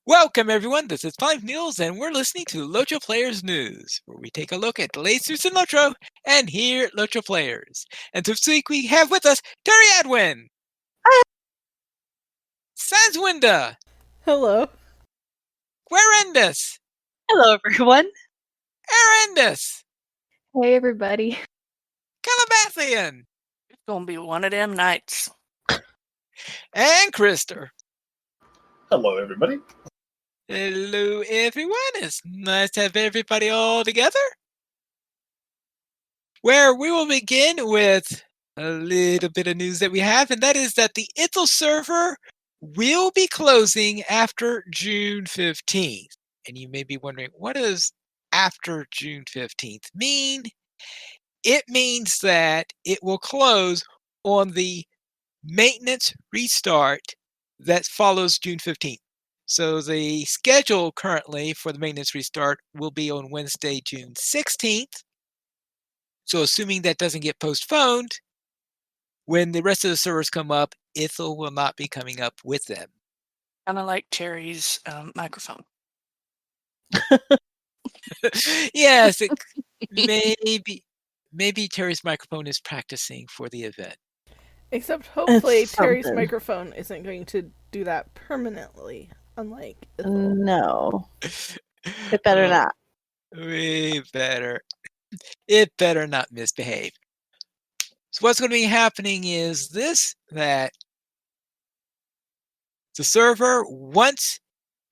Welcome, everyone. This is Five Mules, and we're listening to LOTRO Players News, where we take a look at the latest news in LOTRO and here at LOTRO Players. And this week we have with us Terry Adwin, Sazwinda, Hello. Guarendis, Hello, everyone. Arendis, Hey, everybody. Calabathian, It's gonna be one of them nights. and Krister. Hello, everybody. Hello, everyone. It's nice to have everybody all together. Where we will begin with a little bit of news that we have, and that is that the Ithel server will be closing after June 15th. And you may be wondering, what does after June 15th mean? It means that it will close on the maintenance restart that follows June 15th. So the schedule currently for the maintenance restart will be on Wednesday, June 16th. So assuming that doesn't get postponed, when the rest of the servers come up, Ithel will not be coming up with them. Kind of like Terry's microphone. Yes, maybe Terry's microphone is practicing for the event. Except hopefully It's Terry's something. microphone isn't going to do that permanently, unlike Ithel. No. It better not. It better not misbehave. So what's going to be happening is that the server, once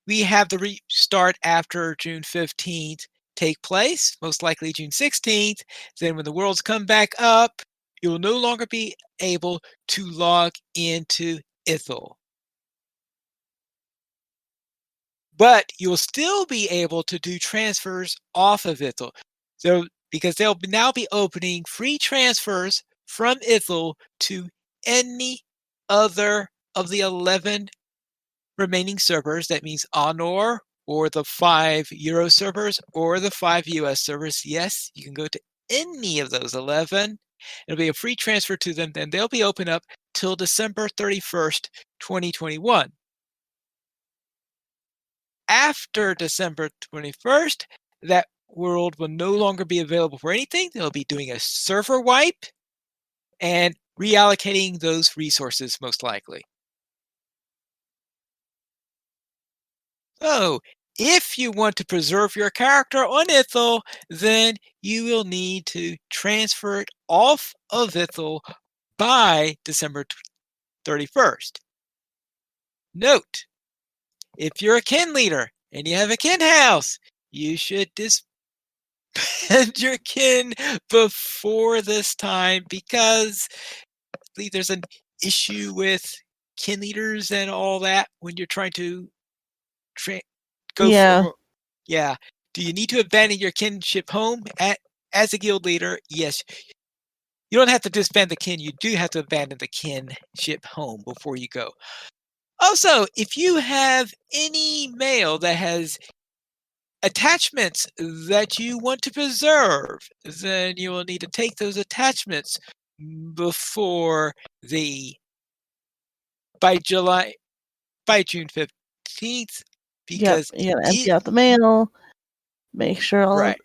we have the restart after June 15th take place, most likely June 16th, then when the worlds come back up, you will no longer be able to log into Ithel. But you'll still be able to do transfers off of Ithel. So, because they'll now be opening free transfers from Ithel to any other of the 11 remaining servers. That means Honor, or the 5 Euro servers, or the 5 US servers. Yes, you can go to any of those 11. It'll be a free transfer to them, and they'll be open up till December 31st, 2021. After December 21st, that world will no longer be available for anything. They'll be doing a server wipe and reallocating those resources, most likely. So, if you want to preserve your character on Ithel, then you will need to transfer it off of Ithel by December 31st. Note, if you're a kin leader and you have a kin house, you should disband your kin before this time, because there's an issue with kin leaders and all that when you're trying to go for. Yeah. Do you need to abandon your kinship home as a guild leader? Yes. You don't have to disband the kin. You do have to abandon the kinship home before you go. Also, if you have any mail that has attachments that you want to preserve, then you will need to take those attachments before by June 15th, because you gotta empty out the mail, make sure all right.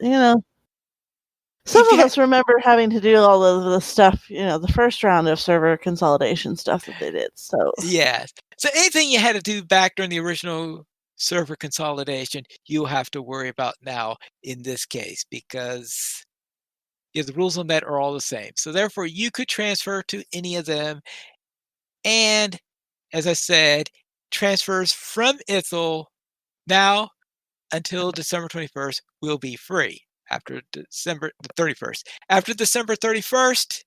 Some of us remember having to do all of the stuff, the first round of server consolidation stuff that they did. So yes. So anything you had to do back during the original server consolidation, you'll have to worry about now in this case, because the rules on that are all the same. So therefore, you could transfer to any of them. And as I said, transfers from Ithel now until December 21st will be free. After December 31st. After December 31st,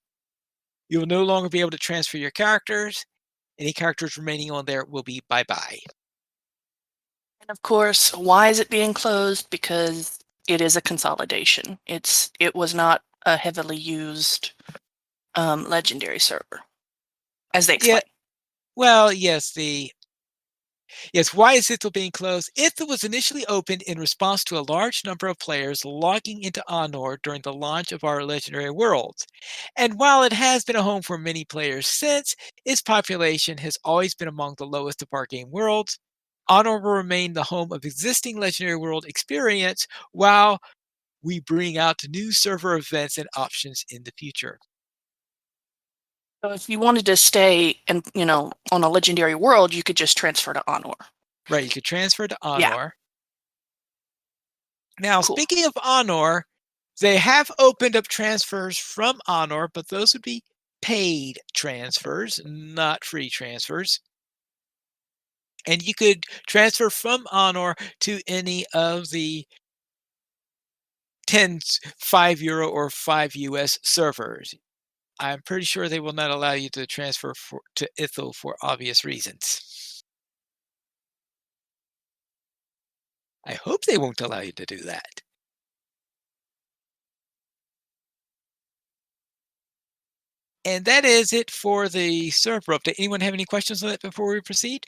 you will no longer be able to transfer your characters. Any characters remaining on there will be bye-bye. And of course, why is it being closed? Because it is a consolidation. It was not a heavily used legendary server, as they explain. Yeah. Well, yes, why is Ithel being closed? Ithel was initially opened in response to a large number of players logging into Honor during the launch of our legendary worlds. And while it has been a home for many players since, its population has always been among the lowest of our game worlds. Honor will remain the home of existing Legendary World experience while we bring out new server events and options in the future. So if you wanted to stay and on a legendary world, you could just transfer to Honor. Right, you could transfer to Honor. Yeah. Now, Cool. speaking of Honor, they have opened up transfers from Honor, but those would be paid transfers, not free transfers. And you could transfer from Honor to any of the 10 €5 or 5 US servers. I'm pretty sure they will not allow you to transfer to Ithel for obvious reasons. I hope they won't allow you to do that. And that is it for the server update. Anyone have any questions on that before we proceed?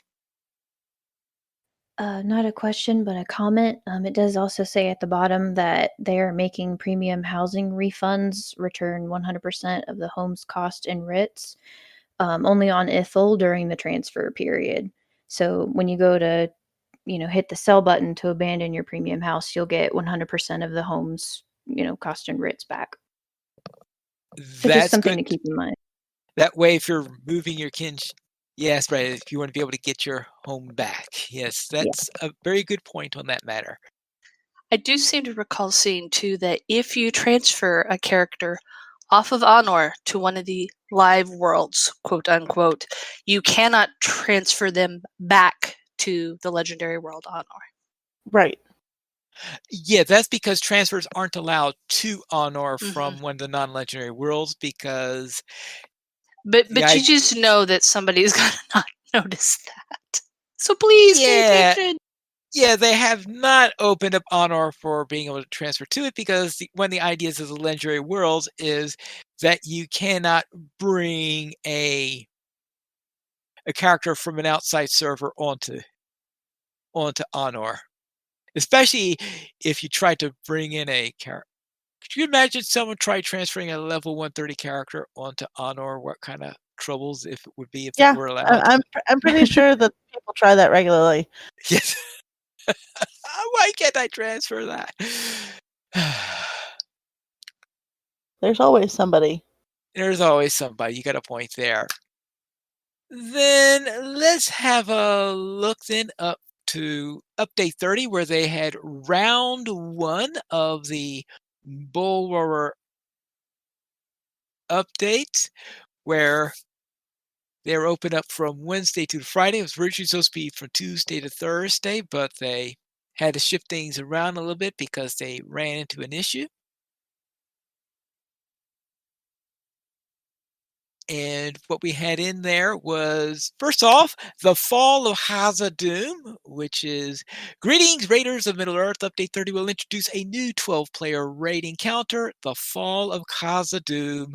Not a question, but a comment. It does also say at the bottom that they are making premium housing refunds return 100% of the home's cost and writs, only on Ithel during the transfer period. So when you go to, hit the sell button to abandon your premium house, you'll get 100% of the home's, cost and writs back. So just something good. to keep in mind. That way, if you're moving your yes, right. If you want to be able to get your home back, yes, that's a very good point on that matter. I do seem to recall seeing too that if you transfer a character off of Honor to one of the live worlds, quote unquote, you cannot transfer them back to the legendary world Honor. Right. Yeah, that's because transfers aren't allowed to Honor from one of the non-legendary worlds because. But you just know that somebody's gonna not notice that. So please pay attention. Yeah, they have not opened up Honor for being able to transfer to it because one of the ideas of the legendary worlds is that you cannot bring a character from an outside server onto Honor, especially if you try to bring in a character. Could you imagine someone try transferring a level 130 character onto Honor? What kind of troubles it would be if it were allowed? I'm pretty sure that people try that regularly. Yes. Why can't I transfer that? There's always somebody. There's always somebody. You got a point there. Then let's have a look then up to update 30, where they had round 1 of the Bull Roar update, where they were open up from Wednesday to Friday. It was originally supposed to be from Tuesday to Thursday, but they had to shift things around a little bit because they ran into an issue. And what we had in there was, first off, the Fall of Khazad-dûm, which is Greetings, Raiders of Middle-earth. Update 30 will introduce a new 12-player raid encounter, the Fall of Khazad-dûm.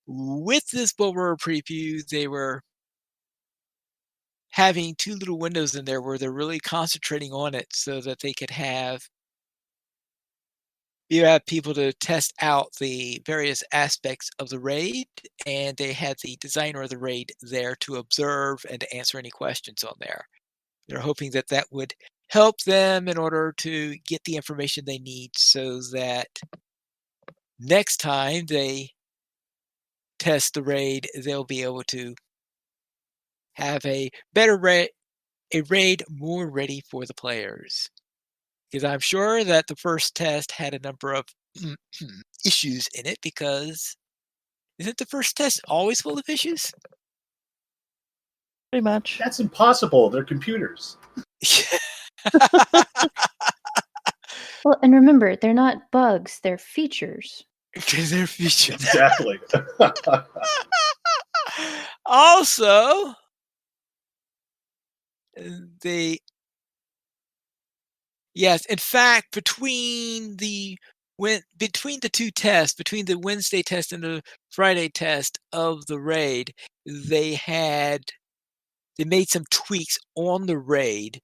With this Bulwer preview, they were having 2 little windows in there where they're really concentrating on it so that they could have people to test out the various aspects of the raid, and they had the designer of the raid there to observe and to answer any questions on there. They're hoping that that would help them in order to get the information they need so that next time they test the raid, they'll be able to have a better raid more ready for the players. Because I'm sure that the first test had a number of issues in it, because isn't the first test always full of issues? Pretty much. That's impossible. They're computers. Well, and remember, they're not bugs, they're features. They're features. Exactly. Also, yes, in fact, between the 2 tests, between the Wednesday test and the Friday test of the raid, they made some tweaks on the raid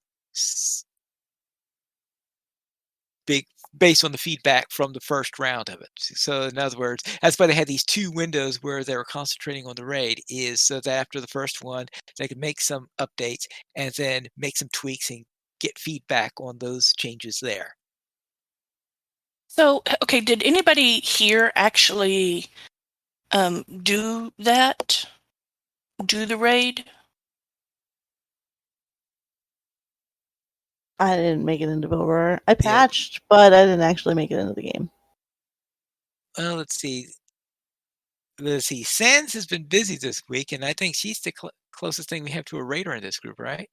based on the feedback from the first round of it. So in other words, that's why they had these 2 windows where they were concentrating on the raid, is so that after the first one, they could make some updates and then make some tweaks and get feedback on those changes there. So, okay, did anybody here actually do that? Do the raid? I didn't make it into Balrog. I patched, but I didn't actually make it into the game. Well, let's see. Sans has been busy this week, and I think she's the closest thing we have to a raider in this group, right?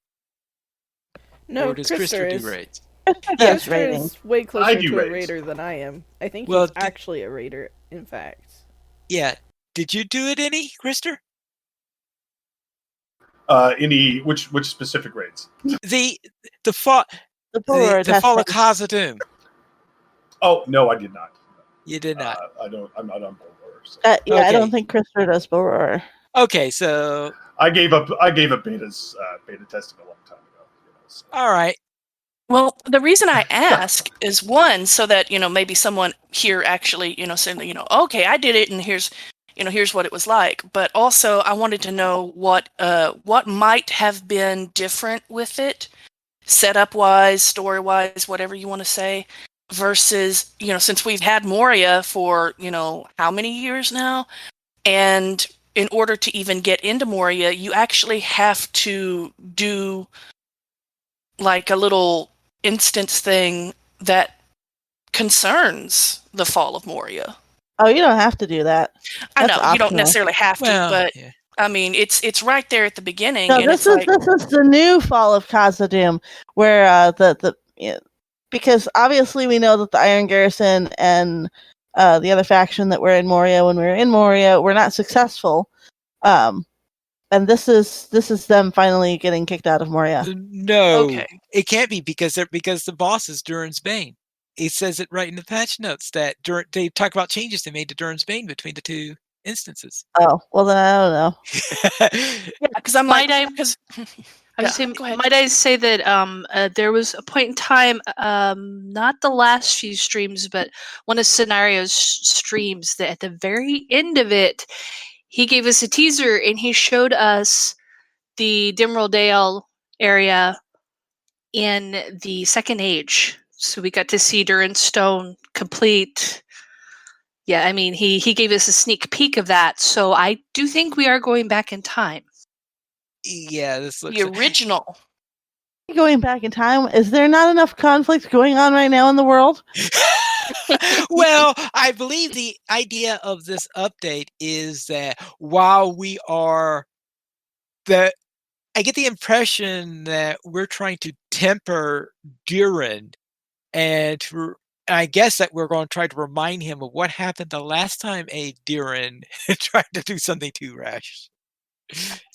No, or does Krister Krister is. do raids? That's Krister raiding. is way I closer do to a raids. raider than I am. I think Well, he's actually a raider, in fact. Yeah. Did you do it any, Krister? Any which specific raids? The fall The Balrog the fall of test. Khazad-dûm. Oh no, I did not. You did not. I'm not on Balrog. So. Yeah, I Okay. don't think Krister does Balrog. Okay, so I gave up betas beta testing a long time ago. So. all right. Well, the reason I ask is one, so that maybe someone here actually saying okay, I did it, and here's what it was like. But also, I wanted to know what might have been different with it, setup wise, story wise, whatever you want to say, versus since we've had Moria for how many years now, and in order to even get into Moria, you actually have to do like a little instance thing that concerns the fall of Moria. Oh, you don't have to do that. I That's know you don't optional. necessarily have to, Well, but yeah. I mean, it's right there at the beginning, No, and this it's is the new fall of Khazad-dûm, where because obviously we know that the Iron Garrison and the other faction that were in Moria when we were in Moria were not successful, and this is them finally getting kicked out of Moria. No, Okay. It can't be because the boss is Durin's Bane. It says it right in the patch notes that they talk about changes they made to Durin's Bane between the two instances. Oh, well then I don't know. Yeah, because I'm Might like, I- because I was Yeah, saying, go ahead. might I say that there was a point in time, not the last few streams, but one of Scenario's streams, that at the very end of it, he gave us a teaser and he showed us the Dimrel Dale area in the Second Age. So we got to see Durin Stone complete. Yeah, I mean, he gave us a sneak peek of that. So I do think we are going back in time. Yeah, this looks the original. Going back in time, is there not enough conflict going on right now in the world? Well, I believe the idea of this update is that while we are I get the impression that we're trying to temper Durin, and I guess that we're going to try to remind him of what happened the last time a Durin tried to do something too rash.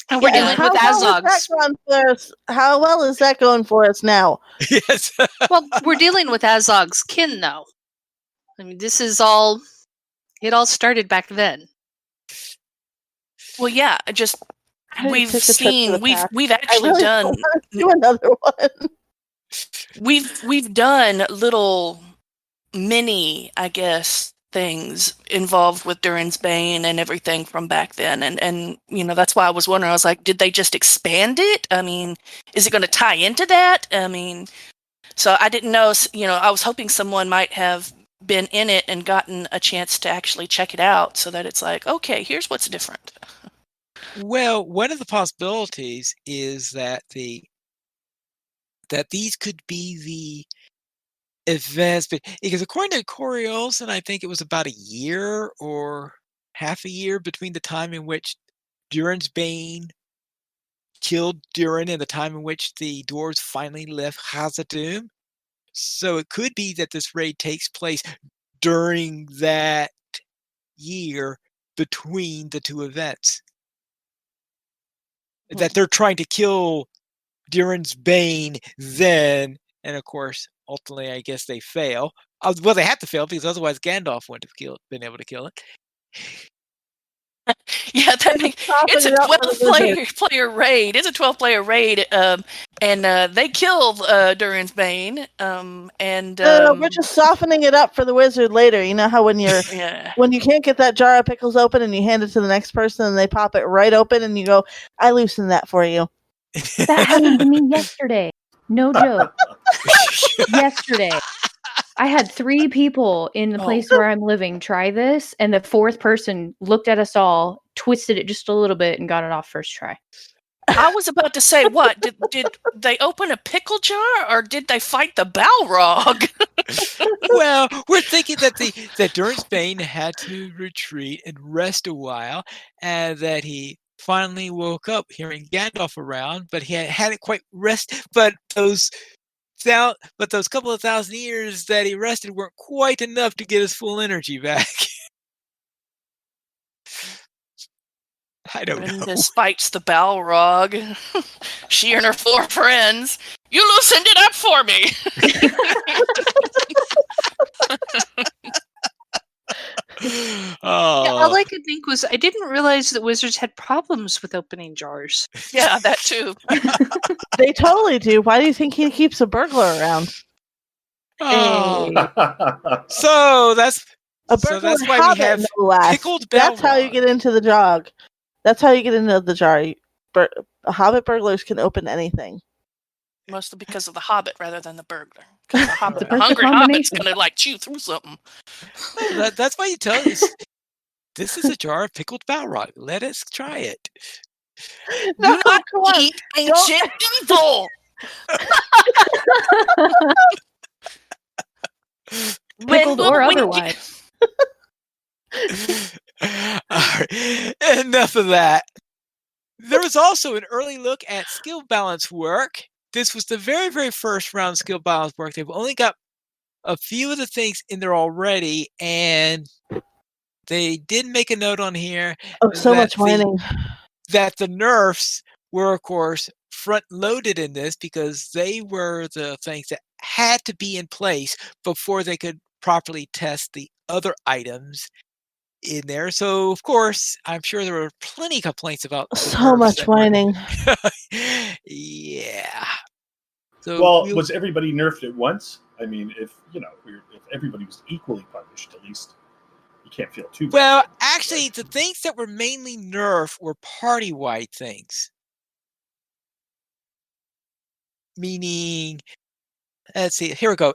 And we're dealing with Azogs. How well is that going for us now? Yes. Well, we're dealing with Azog's kin, though. I mean, this is all. It all started back then. Well, yeah, just I we've took a trip to seen the we've past. we've I actually really done want to do another one. we've done little mini, I guess, things involved with Durin's Bane and everything from back then, and that's why I was wondering. I was like, did they just expand it? I mean, is it going to tie into that? I mean, so I didn't know. I was hoping someone might have been in it and gotten a chance to actually check it out, so that it's like, okay, here's what's different. Well, one of the possibilities is that these could be the events, because according to Corey Olsen, I think it was about a year or half a year between the time in which Durin's Bane killed Durin and the time in which the dwarves finally left Khazad-dûm. So it could be that this raid takes place during that year between the two events. That they're trying to kill Durin's Bane then, and of course, ultimately, I guess they fail. Well, they have to fail because otherwise Gandalf wouldn't have been able to kill it. Yeah, it's a 12-player raid. It's a 12-player raid, and they kill Durin's Bane. We're just softening it up for the wizard later. You know how when you can't get that jar of pickles open and you hand it to the next person and they pop it right open and you go, "I loosened that for you." That happened to me yesterday. No joke. Yesterday. I had 3 people in the place where I'm living try this, and the 4th person looked at us all, twisted it just a little bit, and got it off first try. I was about to say, what did they open a pickle jar, or did they fight the Balrog? Well, we're thinking that that Durnsbane had to retreat and rest a while, and that he finally woke up hearing Gandalf around, but he hadn't quite rested. But those couple of thousand years that he rested weren't quite enough to get his full energy back. I don't know. Brenda fights the Balrog. She and her 4 friends. You loosened it up for me. Oh, Yeah, all I could think was I didn't realize that wizards had problems with opening jars. Yeah, that too. They totally do. Why do you think he keeps a burglar around? oh. Hey. So that's A So burglar that's why we hobbit, have no less. Pickled That's how you Balrog. get into the jog. That's how you get into the jar. Hobbit burglars can open anything. Mostly because of the Hobbit rather than the burglar. 'Cause the Hobbit, Right. the hungry Perfect Hobbit's combination. gonna like chew through something. That's why you tell us this is a jar of pickled Balrog. Let us try it. No, Do not come on. eat ancient evil. Pickled When or will we otherwise. All right. Enough of that. There was also an early look at skill balance work. This was the very, very first round of skill balance work. They've only got a few of the things in there already, and they did make a note on here Oh, so that much whining. that the nerfs were, of course, front-loaded in this because they were the things that had to be in place before they could properly test the other items in there. So, of course, I'm sure there were plenty of complaints about the So nerfs much that were- whining. Yeah. So Well, was everybody nerfed at once? I mean, if everybody was equally punished, at least you can't feel too bad. well, actually, the things that were mainly nerfed were party-wide things. Meaning, let's see, here we go.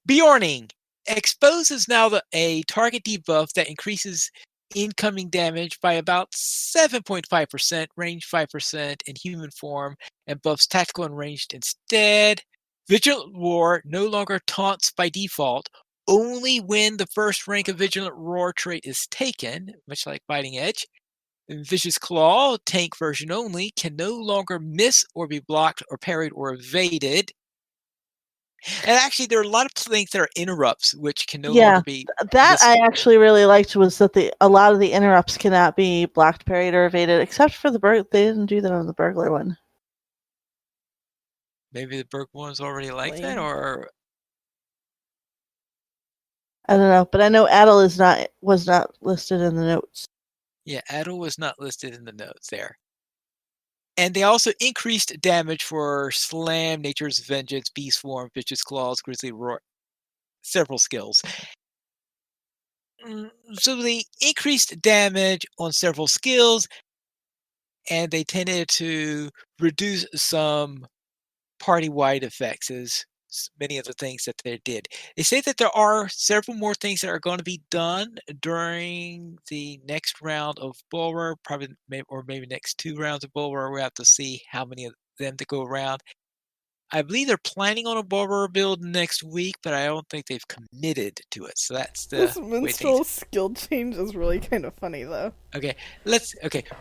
Bjorning exposes now a target debuff that increases incoming damage by about 7.5%, range 5% in human form, and buffs tactical and ranged instead. Vigilant Roar no longer taunts by default, only when the first rank of Vigilant Roar trait is taken, much like Biting Edge. Vicious Claw, tank version only, can no longer miss or be blocked or parried or evaded. And actually, there are a lot of things that are interrupts, which can no longer be. That I actually really liked was that a lot of the interrupts cannot be blocked, parried, or evaded, except for the burglar. They didn't do that on the burglar one. Maybe the Berg one's already like that, Lame. or I don't know, but I know Adel was not listed in the notes. yeah, Adel was not listed in the notes there. And they also increased damage for Slam, Nature's Vengeance, Beast Form, Vicious Claws, Grizzly Roar, several skills. So they increased damage on several skills, and they tended to reduce some party-wide effects as many of the things that they did. They say that there are several more things that are going to be done during the next round of Bulwer, probably maybe next 2 rounds of Bulwer. We'll have to see how many of them to go around. I believe they're planning on a Bulwer build next week, but I don't think they've committed to it. So that's the This way minstrel things. skill change is really kind of funny, though. Okay,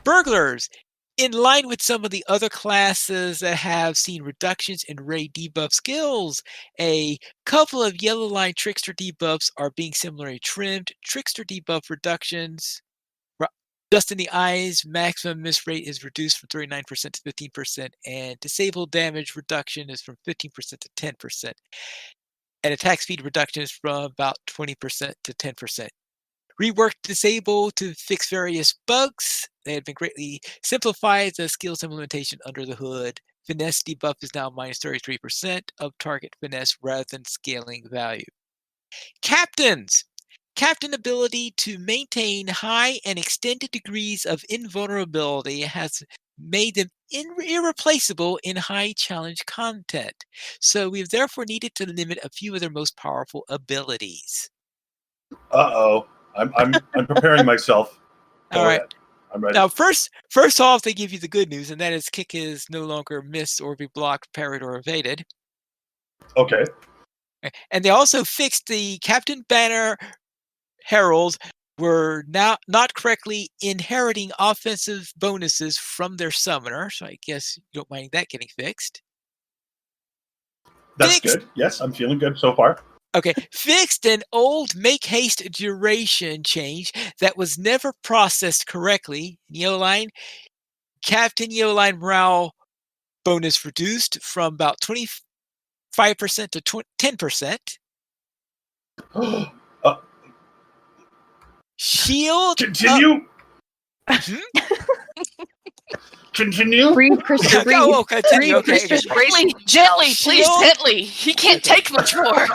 burglars. In line with some of the other classes that have seen reductions in raid debuff skills, a couple of yellow line trickster debuffs are being similarly trimmed. Trickster debuff reductions. Dust in the Eyes maximum miss rate is reduced from 39% to 15%, and disabled damage reduction is from 15% to 10%. And attack speed reduction is from about 20% to 10%. Reworked Disable to fix various bugs. They have been greatly simplified the skills implementation under the hood. Finesse debuff is now minus 33% of target finesse rather than scaling value. Captains! Captain ability to maintain high and extended degrees of invulnerability has made them irreplaceable in high challenge content. So we've therefore needed to limit a few of their most powerful abilities. Uh-oh. I'm preparing myself. Go All right. ahead. I'm ready. Now, first off, they give you the good news, and that is kick is no longer missed or be blocked, parried, or evaded. Okay. And they also fixed the Captain Banner heralds were now not correctly inheriting offensive bonuses from their summoner. So I guess you don't mind that getting fixed. That's Fixed. good. Yes, I'm feeling good so far. Okay, fixed an old make haste duration change that was never processed correctly. Neoline, Captain Neoline morale bonus reduced from about 25% to 10%. Shield. Continue. Continue. Breathe, Krista, breathe. Oh, continue. Breathe, Okay. Krista, Gently, gently, please, Shield. gently. He can't take much more.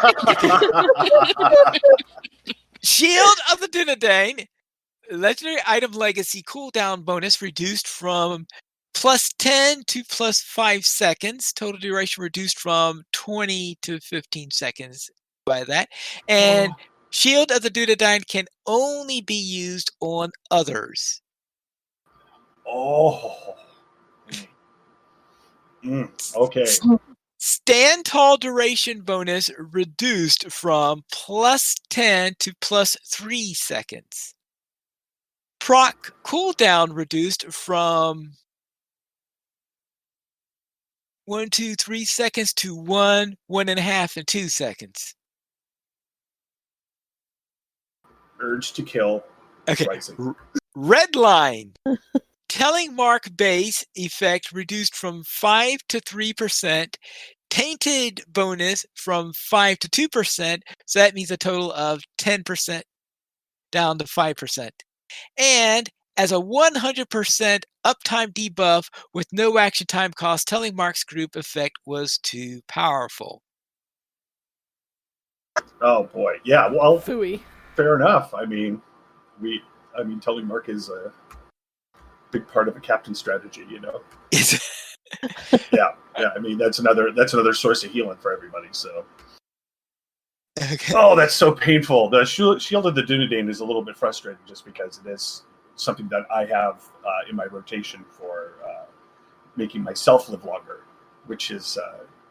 Shield of the Dunedain. Legendary item legacy cooldown bonus reduced from plus 10 to plus 5 seconds. Total duration reduced from 20 to 15 seconds by that. And Shield of the Dunedain can only be used on others. Oh. Okay. Stand tall duration bonus reduced from plus 10 to plus 3 seconds. Proc cooldown reduced from 1, 2, 3 seconds to 1, 1.5, and 2 seconds. Urge to kill. Okay. Rising. Red line. Telling mark base effect reduced from 5 to 3%. Tainted bonus from 5 to 2%. So that means a total of 10% down to 5%. And as a 100% uptime debuff with no action time cost, telling mark's group effect was too powerful. Oh boy. Yeah. Well, Phooey. fair enough. I mean, telling Mark is a big part of a captain strategy. You know. Yeah. I mean, that's another source of healing for everybody. So. Okay. Oh, that's so painful. The Shield of the Dunedain is a little bit frustrating just because it is something that I have in my rotation for making myself live longer, which is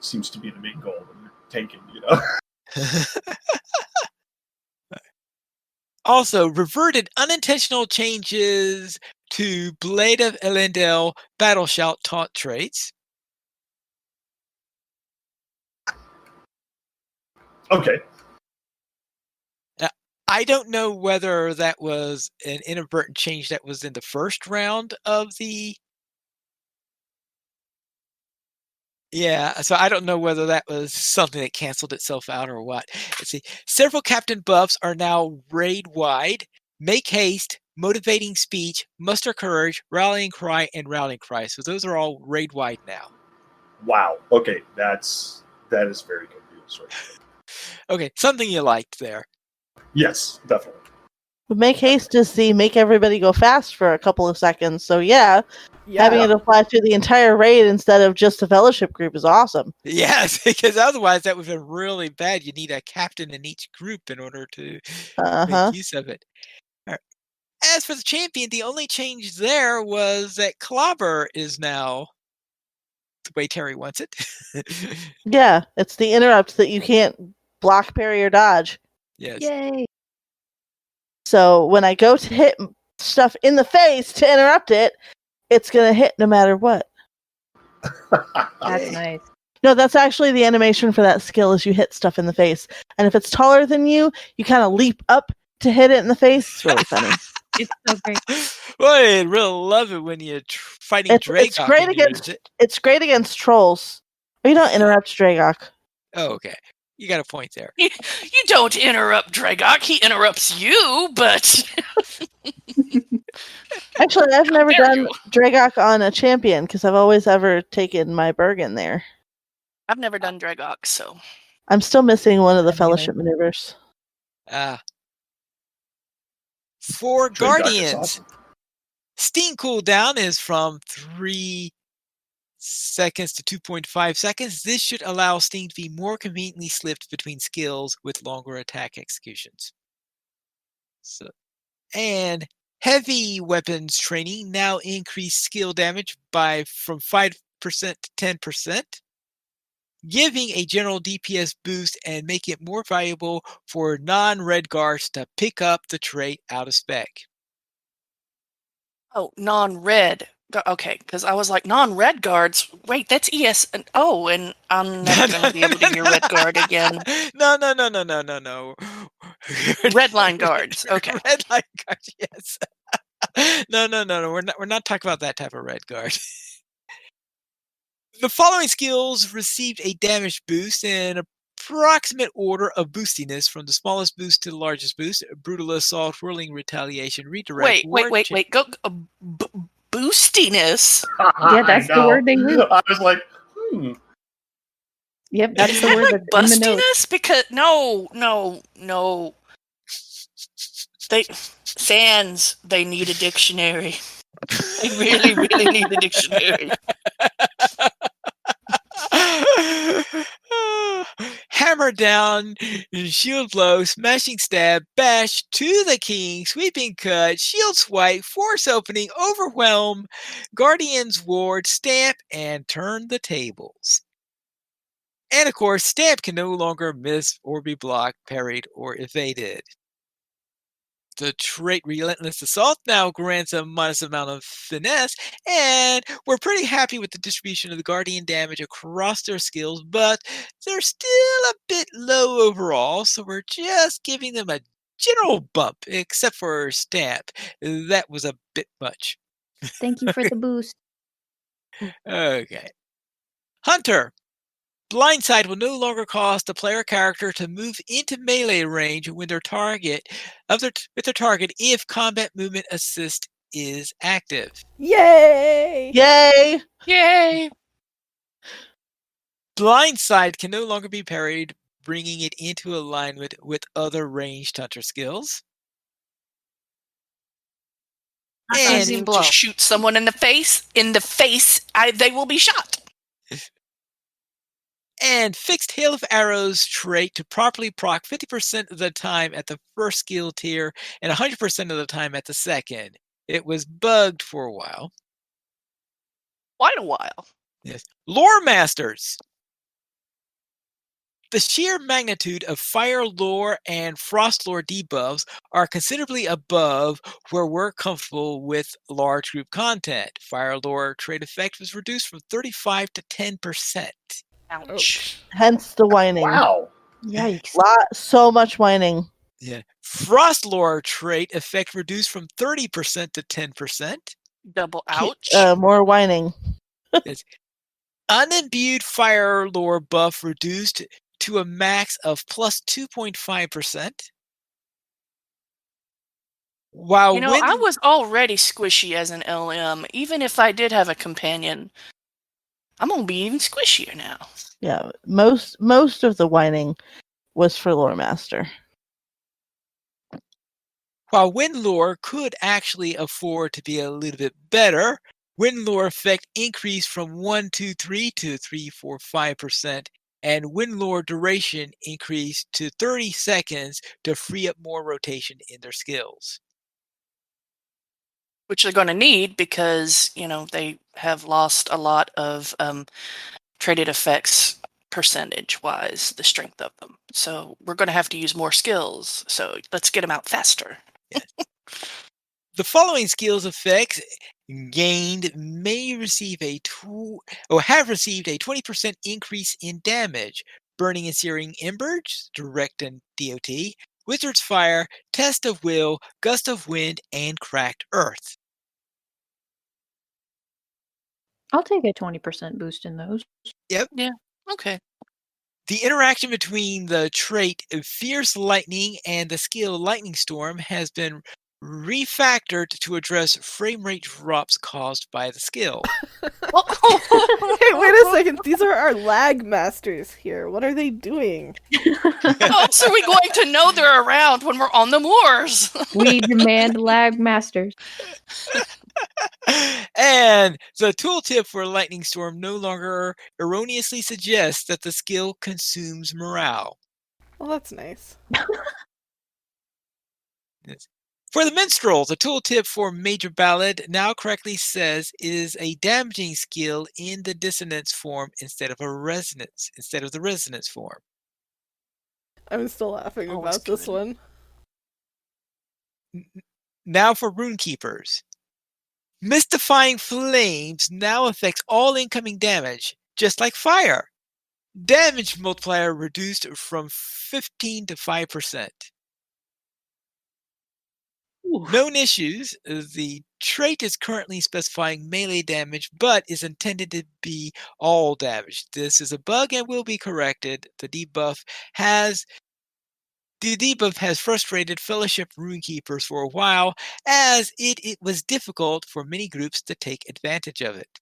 seems to be the main goal when you're tanking, you know. Also, reverted unintentional changes to Blade of Elendil Battle Shout taunt traits. Okay. I don't know whether that was an inadvertent change that was in the first round of the... Yeah, so I don't know whether that was something that canceled itself out or what. Let's see. Several captain buffs are now raid-wide. Make haste, motivating speech, muster courage, rallying cry, and rallying cry. So those are all raid-wide now. Wow. Okay, that is very good news. Right there. Okay, something you liked there. Yes, definitely. But make haste is the make everybody go fast for a couple of seconds. So yeah, having it apply to the entire raid instead of just the fellowship group is awesome. Yes, because otherwise that would have been really bad. You need a captain in each group in order to make use of it. All right. As for the champion, the only change there was that Clobber is now the way Terry wants it. Yeah, it's the interrupt that you can't block, parry, or dodge. Yes. Yay. So when I go to hit stuff in the face to interrupt it, it's going to hit no matter what. That's nice. No, that's actually the animation for that skill is you hit stuff in the face. And if it's taller than you kind of leap up to hit it in the face. It's really funny. It's so great. Well, I really love it when you're fighting Dragok. It's great against it's great against trolls. Or you don't interrupt Dragok. Oh, okay. You got a point there. You don't interrupt Dragok. He interrupts you, but... Actually, I've never dare done you. Dragok on a champion because I've always ever taken my Bergen there. I've never done Dragok, so... I'm still missing one of the Anyway. fellowship maneuvers. For Dragok is Guardians, awesome. Steam cooldown is from 3 seconds to 2.5 seconds. This should allow Sting to be more conveniently slipped between skills with longer attack executions. And heavy weapons training now increase skill damage from 5% to 10%, giving a general DPS boost and make it more valuable for non-red guards to pick up the trait out of spec. Oh, non-red. Okay, because I was like, non-red guards? Wait, that's ES. And I'm never going to be able to hear red guard again. No. Red line guards. Okay. Red line guards, yes. No. We're not talking about that type of red guard. The following skills received a damage boost in approximate order of boostiness from the smallest boost to the largest boost: brutal assault, whirling retaliation, redirect. Wait. Go. Boostiness. Yeah, that's the word they use. I was like, Yep, that's the word that's in the notes. Bustiness? Because no. They need a dictionary. They really need a dictionary. Hammer down, shield blow, smashing stab, bash, to the king, sweeping cut, shield swipe, force opening, overwhelm, guardian's ward, stamp, and turn the tables. And of course, stamp can no longer miss or be blocked, parried, or evaded. The trait Relentless Assault now grants a modest amount of finesse, and we're pretty happy with the distribution of the Guardian damage across their skills, but they're still a bit low overall, so we're just giving them a general bump, except for Stamp. That was a bit much. Thank you for the boost. Okay. Hunter. Blindside will no longer cause the player character to move into melee range with their target if combat movement assist is active. Yay! Yay! Blindside can no longer be parried, bringing it into alignment with other ranged hunter skills. And to shoot someone in the face, they will be shot. And fixed Hail of Arrows trait to properly proc 50% of the time at the first skill tier and 100% of the time at the second. It was bugged for a while. Quite a while. Yes. Lore Masters. The sheer magnitude of Fire Lore and Frost Lore debuffs are considerably above where we're comfortable with large group content. Fire Lore trait effect was reduced from 35 to 10%. Ouch. Hence the whining. wow. Yikes. So much whining. Yeah. Frost Lore trait effect reduced from 30% to 10%. Double ouch. More whining. Unimbued Fire Lore buff reduced to a max of plus 2.5%. While I was already squishy as an LM. Even if I did have a companion, I'm gonna be even squishier now. Yeah, most of the whining was for Lore Master. While Wind Lore could actually afford to be a little bit better, Wind Lore effect increased from 123 to 345%, and Wind Lore duration increased to 30 seconds to free up more rotation in their skills. Which they're going to need because, they have lost a lot of traded effects percentage-wise, the strength of them. So we're going to have to use more skills. So let's get them out faster. Yes. The following skills effects gained have received a 20% increase in damage. Burning and Searing Embers, Direct and DOT, Wizard's Fire, Test of Will, Gust of Wind, and Cracked Earth. I'll take a 20% boost in those. Yep. Yeah. Okay. The interaction between the trait Fierce Lightning and the skill Lightning Storm has been refactored to address frame rate drops caused by the skill. Hey, wait a second. These are our lag masters here. What are they doing? How else are we going to know they're around when we're on the moors? We demand lag masters. And the tooltip for Lightning Storm no longer erroneously suggests that the skill consumes morale. Well, that's nice. For the Minstrel, the tooltip for Major Ballad now correctly says it is a damaging skill in the dissonance form instead of the resonance form. I'm still laughing Always about this good. one. Now for Runekeepers. Mystifying Flames now affects all incoming damage, just like fire. Damage multiplier reduced from 15 to 5%. Oof. Known issues. The trait is currently specifying melee damage, but is intended to be all damage. This is a bug and will be corrected. The debuff has frustrated Fellowship Runekeepers for a while, as it was difficult for many groups to take advantage of it.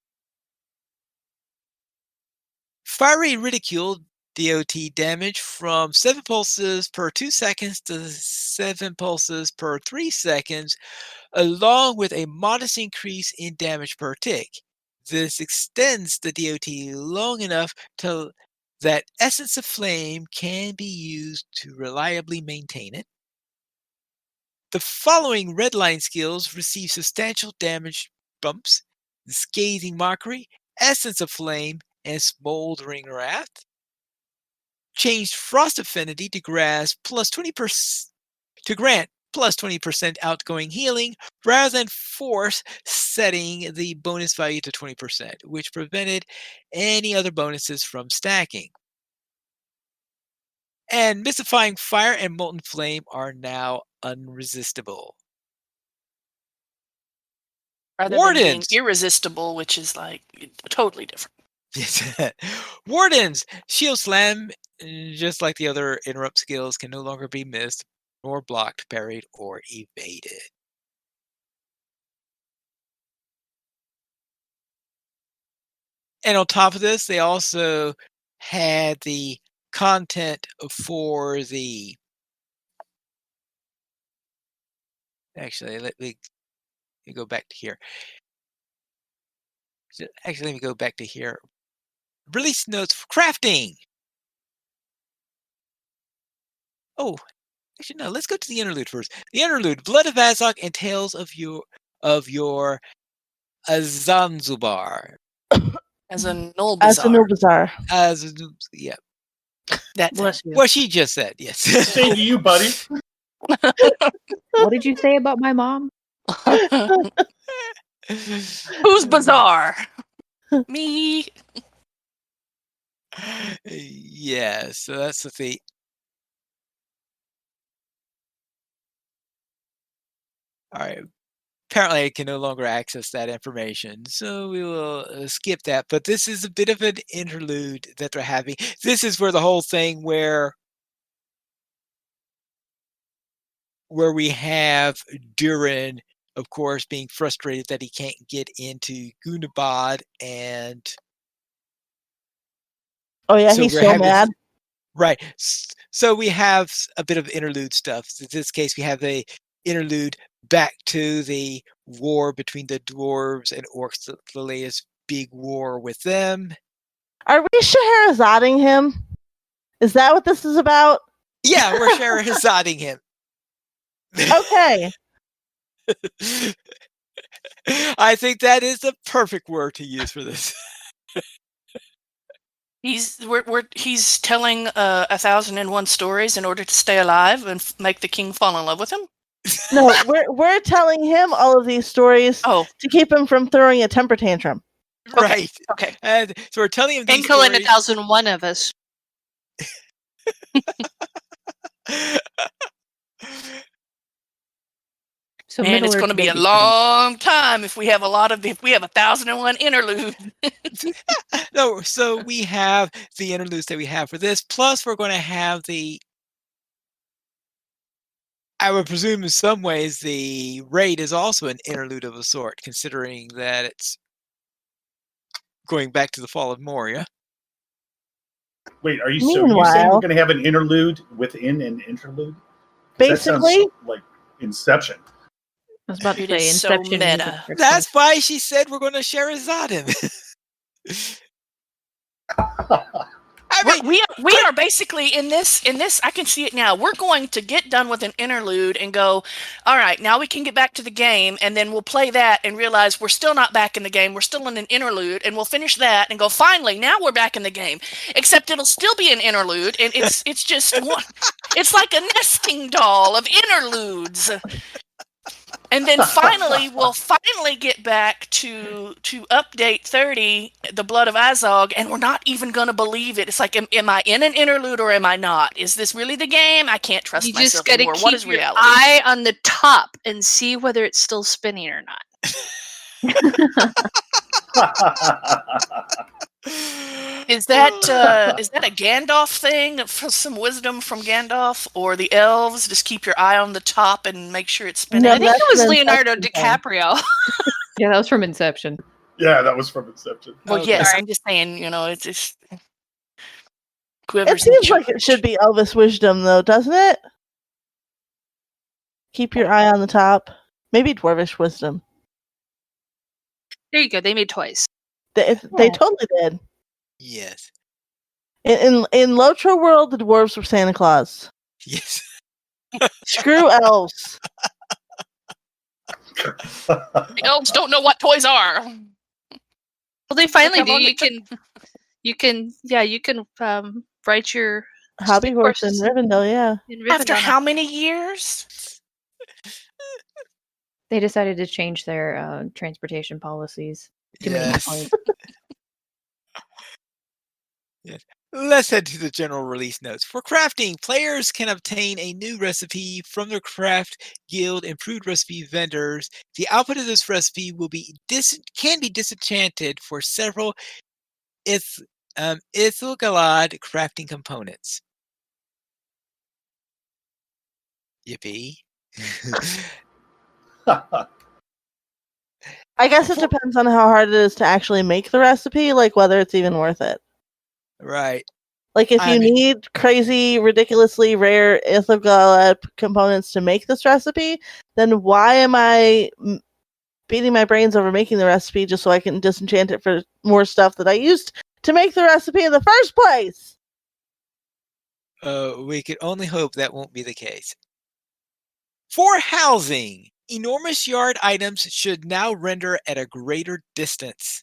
Fiery Ridicule DOT damage from 7 pulses per 2 seconds to 7 pulses per 3 seconds, along with a modest increase in damage per tick. This extends the DOT long enough that Essence of Flame can be used to reliably maintain it. The following redline skills receive substantial damage bumps: Scathing Mockery, Essence of Flame, and Smoldering Wrath. Changed Frost Affinity to grant plus 20% outgoing healing, rather than force setting the bonus value to 20%, which prevented any other bonuses from stacking. And Mystifying Fire and Molten Flame are now unresistible. Rather than being Wardens. irresistible, which is like totally different. Yes. Wardens. Shield Slam, just like the other interrupt skills, can no longer be missed, nor blocked, parried, or evaded. And on top of this, they also had the content for the... Actually, let me go back to here. Actually, let me go back to here. Release notes for crafting. Oh, actually, no. Let's go to the interlude first. The interlude: Blood of Azog and Tales of your Zanzibar. As a null As a bizarre. new bazaar. Yeah. That's Bless you. What she just said. Yes. Same to you, buddy. What did you say about my mom? Who's bizarre? Me. Yeah. So that's the thing. All right. Apparently, I can no longer access that information, so we will skip that. But this is a bit of an interlude that they're having. This is where the whole thing where we have Durin, of course, being frustrated that he can't get into Gunabad, and Oh yeah, so he's we're so having mad. right. So we have a bit of interlude stuff. In this case, we have the interlude back to the war between the dwarves and orcs, the latest big war with them. Are we Shahrazading him? Is that what this is about? Yeah, we're Shahrazading him. Okay. I think that is the perfect word to use for this. He's telling 1,001 stories in order to stay alive and make the king fall in love with him. No, we're telling him all of these stories Oh, to keep him from throwing a temper tantrum. Right. okay. And so we're telling him And these killing stories. 1,001 of us. So Man, it's Middle going to Earth be a baby long time if we have 1,001 interludes. No, so we have the interludes that we have for this, plus we're going to have I would presume in some ways the raid is also an interlude of a sort, considering that it's going back to the fall of Moria. Wait, are you saying Meanwhile- we're going to have an interlude within an interlude? 'Cause that sounds Basically, like Inception. I was about to It say is so Inception music. meta. for That's why she said we're going to Sherazade him. I mean, We are basically in this. I can see it now. We're going to get done with an interlude and go, all right, now we can get back to the game, and then we'll play that and realize we're still not back in the game. We're still in an interlude, and we'll finish that and go, finally, now we're back in the game. Except it'll still be an interlude, and it's just one. It's like a nesting doll of interludes. And then finally, we'll get back to update 30, the Blood of Azog, and we're not even going to believe it. It's like, am I in an interlude or am I not? Is this really the game? I can't trust You myself just gotta anymore. keep What is your reality? eye on the top and see whether it's still spinning or not. Is that a Gandalf thing? For some wisdom from Gandalf or the elves? Just keep your eye on the top and make sure it's spinning. No, I think that's it was an Leonardo Inception thing. DiCaprio. Yeah, that was from Inception. Yeah, that was from Inception. Well, Okay. yes, Sorry. I'm just saying. It's just It quivers and seems like it charge. should be Elvis wisdom, though, doesn't it? Keep your eye on the top. Maybe dwarvish wisdom. There you go. They made toys. They totally did. yes. In LOTRO world, the dwarves were Santa Claus. Yes. Screw elves. The elves don't know what toys are. Well, they finally Come do. on, You can write your Hobby stick horse in horses Rivendell, yeah. in After Rivendell. how many years? They decided to change their transportation policies. Too many Yes. complaints. Yes. Let's head to the general release notes. For crafting, players can obtain a new recipe from their Craft Guild improved recipe vendors. The output of this recipe will can be disenchanted for several Ithilgalad crafting components. Yippee. I guess it depends on how hard it is to actually make the recipe, like whether it's even worth it. Right. Like if I you mean- need crazy, ridiculously rare Ithilgalad components to make this recipe, then why am I beating my brains over making the recipe just so I can disenchant it for more stuff that I used to make the recipe in the first place? We could only hope that won't be the case. For housing, enormous yard items should now render at a greater distance.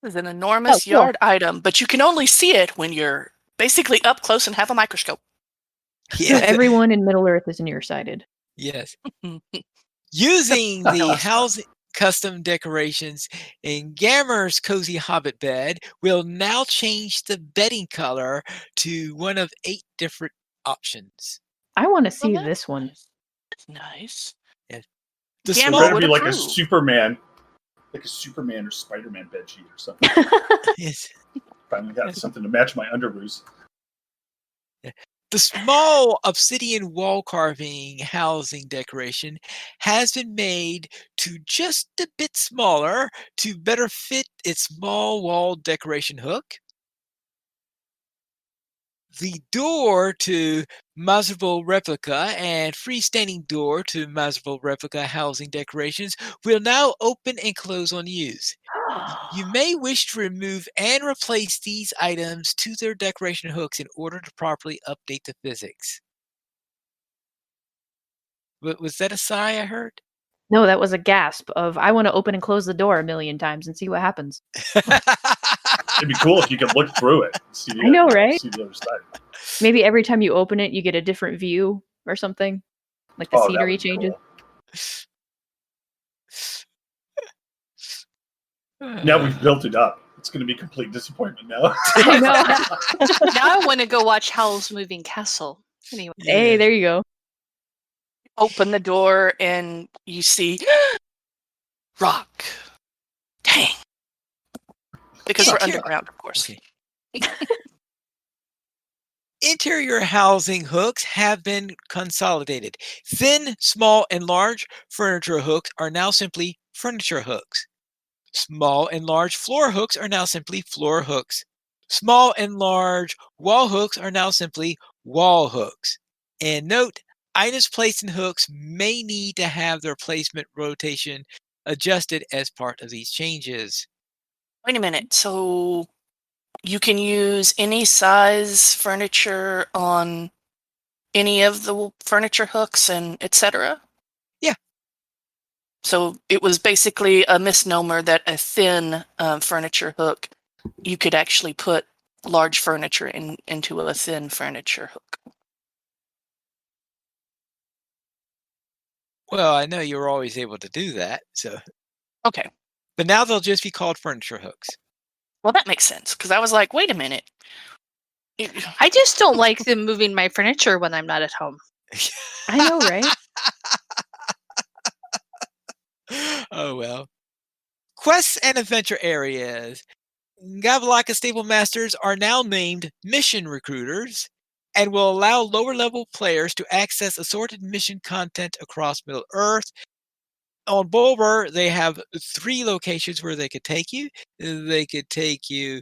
This is an enormous cool. yard item, but you can only see it when you're basically up close and have a microscope. So Yes. everyone in Middle Earth is nearsighted. Yes. Using the housing custom decorations in Gammer's cozy hobbit bed, will now change the bedding color to one of 8 different options. I want to see Well, this one. That's nice. The It Gamma small, better be would like a approve. Superman or Spider-Man bedsheet or something. yes. Finally got something to match my underoos. The small obsidian wall carving housing decoration has been made to just a bit smaller to better fit its small wall decoration hook. The door to Miserable Replica and freestanding door to Miserable Replica housing decorations will now open and close on use. You may wish to remove and replace these items to their decoration hooks in order to properly update the physics. Was that a sigh I heard? No, that was a gasp of I want to open and close the door a million times and see what happens. It'd be cool if you could look through it. And see I know, right? See the other side. Maybe every time you open it, you get a different view or something. Like the Oh, that scenery would be changes. cool. Now we've built it up. It's going to be complete disappointment now. I know. Now I want to go watch Howl's Moving Castle. Anyway, Hey, there you go. Open the door and you see rock. Dang. Because we're underground, of course. Okay. Interior housing hooks have been consolidated. Thin, small, and large furniture hooks are now simply furniture hooks. Small and large floor hooks are now simply floor hooks. Small and large wall hooks are now simply wall hooks. And note, items placed in hooks may need to have their placement rotation adjusted as part of these changes. Wait a minute. So you can use any size furniture on any of the furniture hooks and etc.? Yeah. So it was basically a misnomer that a thin furniture hook, you could actually put large furniture into a thin furniture hook. Well, I know you were always able to do that, so. Okay. But now they'll just be called furniture hooks. Well, that makes sense, because I was like, wait a minute. I just don't like them moving my furniture when I'm not at home. I know, right? Oh, well. Quests and adventure areas. Gavalaka Stable Masters are now named Mission Recruiters and will allow lower-level players to access assorted mission content across Middle-earth. On Bulwer, they have 3 locations where they could take you. They could take you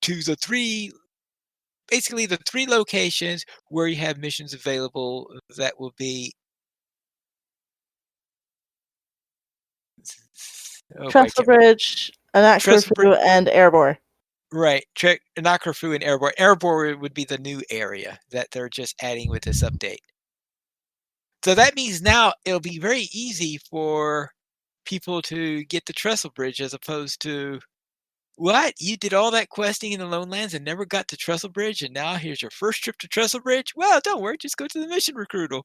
to the 3 locations where you have missions available. That will be Trestle Bridge, Anakrufu, and Erebor. Right. Nakrafu and Erebor. Erebor would be the new area that they're just adding with this update. So that means now it'll be very easy for people to get the Trestle Bridge as opposed to, what? You did all that questing in the Lone Lands and never got to Trestle Bridge, and now here's your first trip to Trestle Bridge? Well, don't worry, just go to the mission recruiter.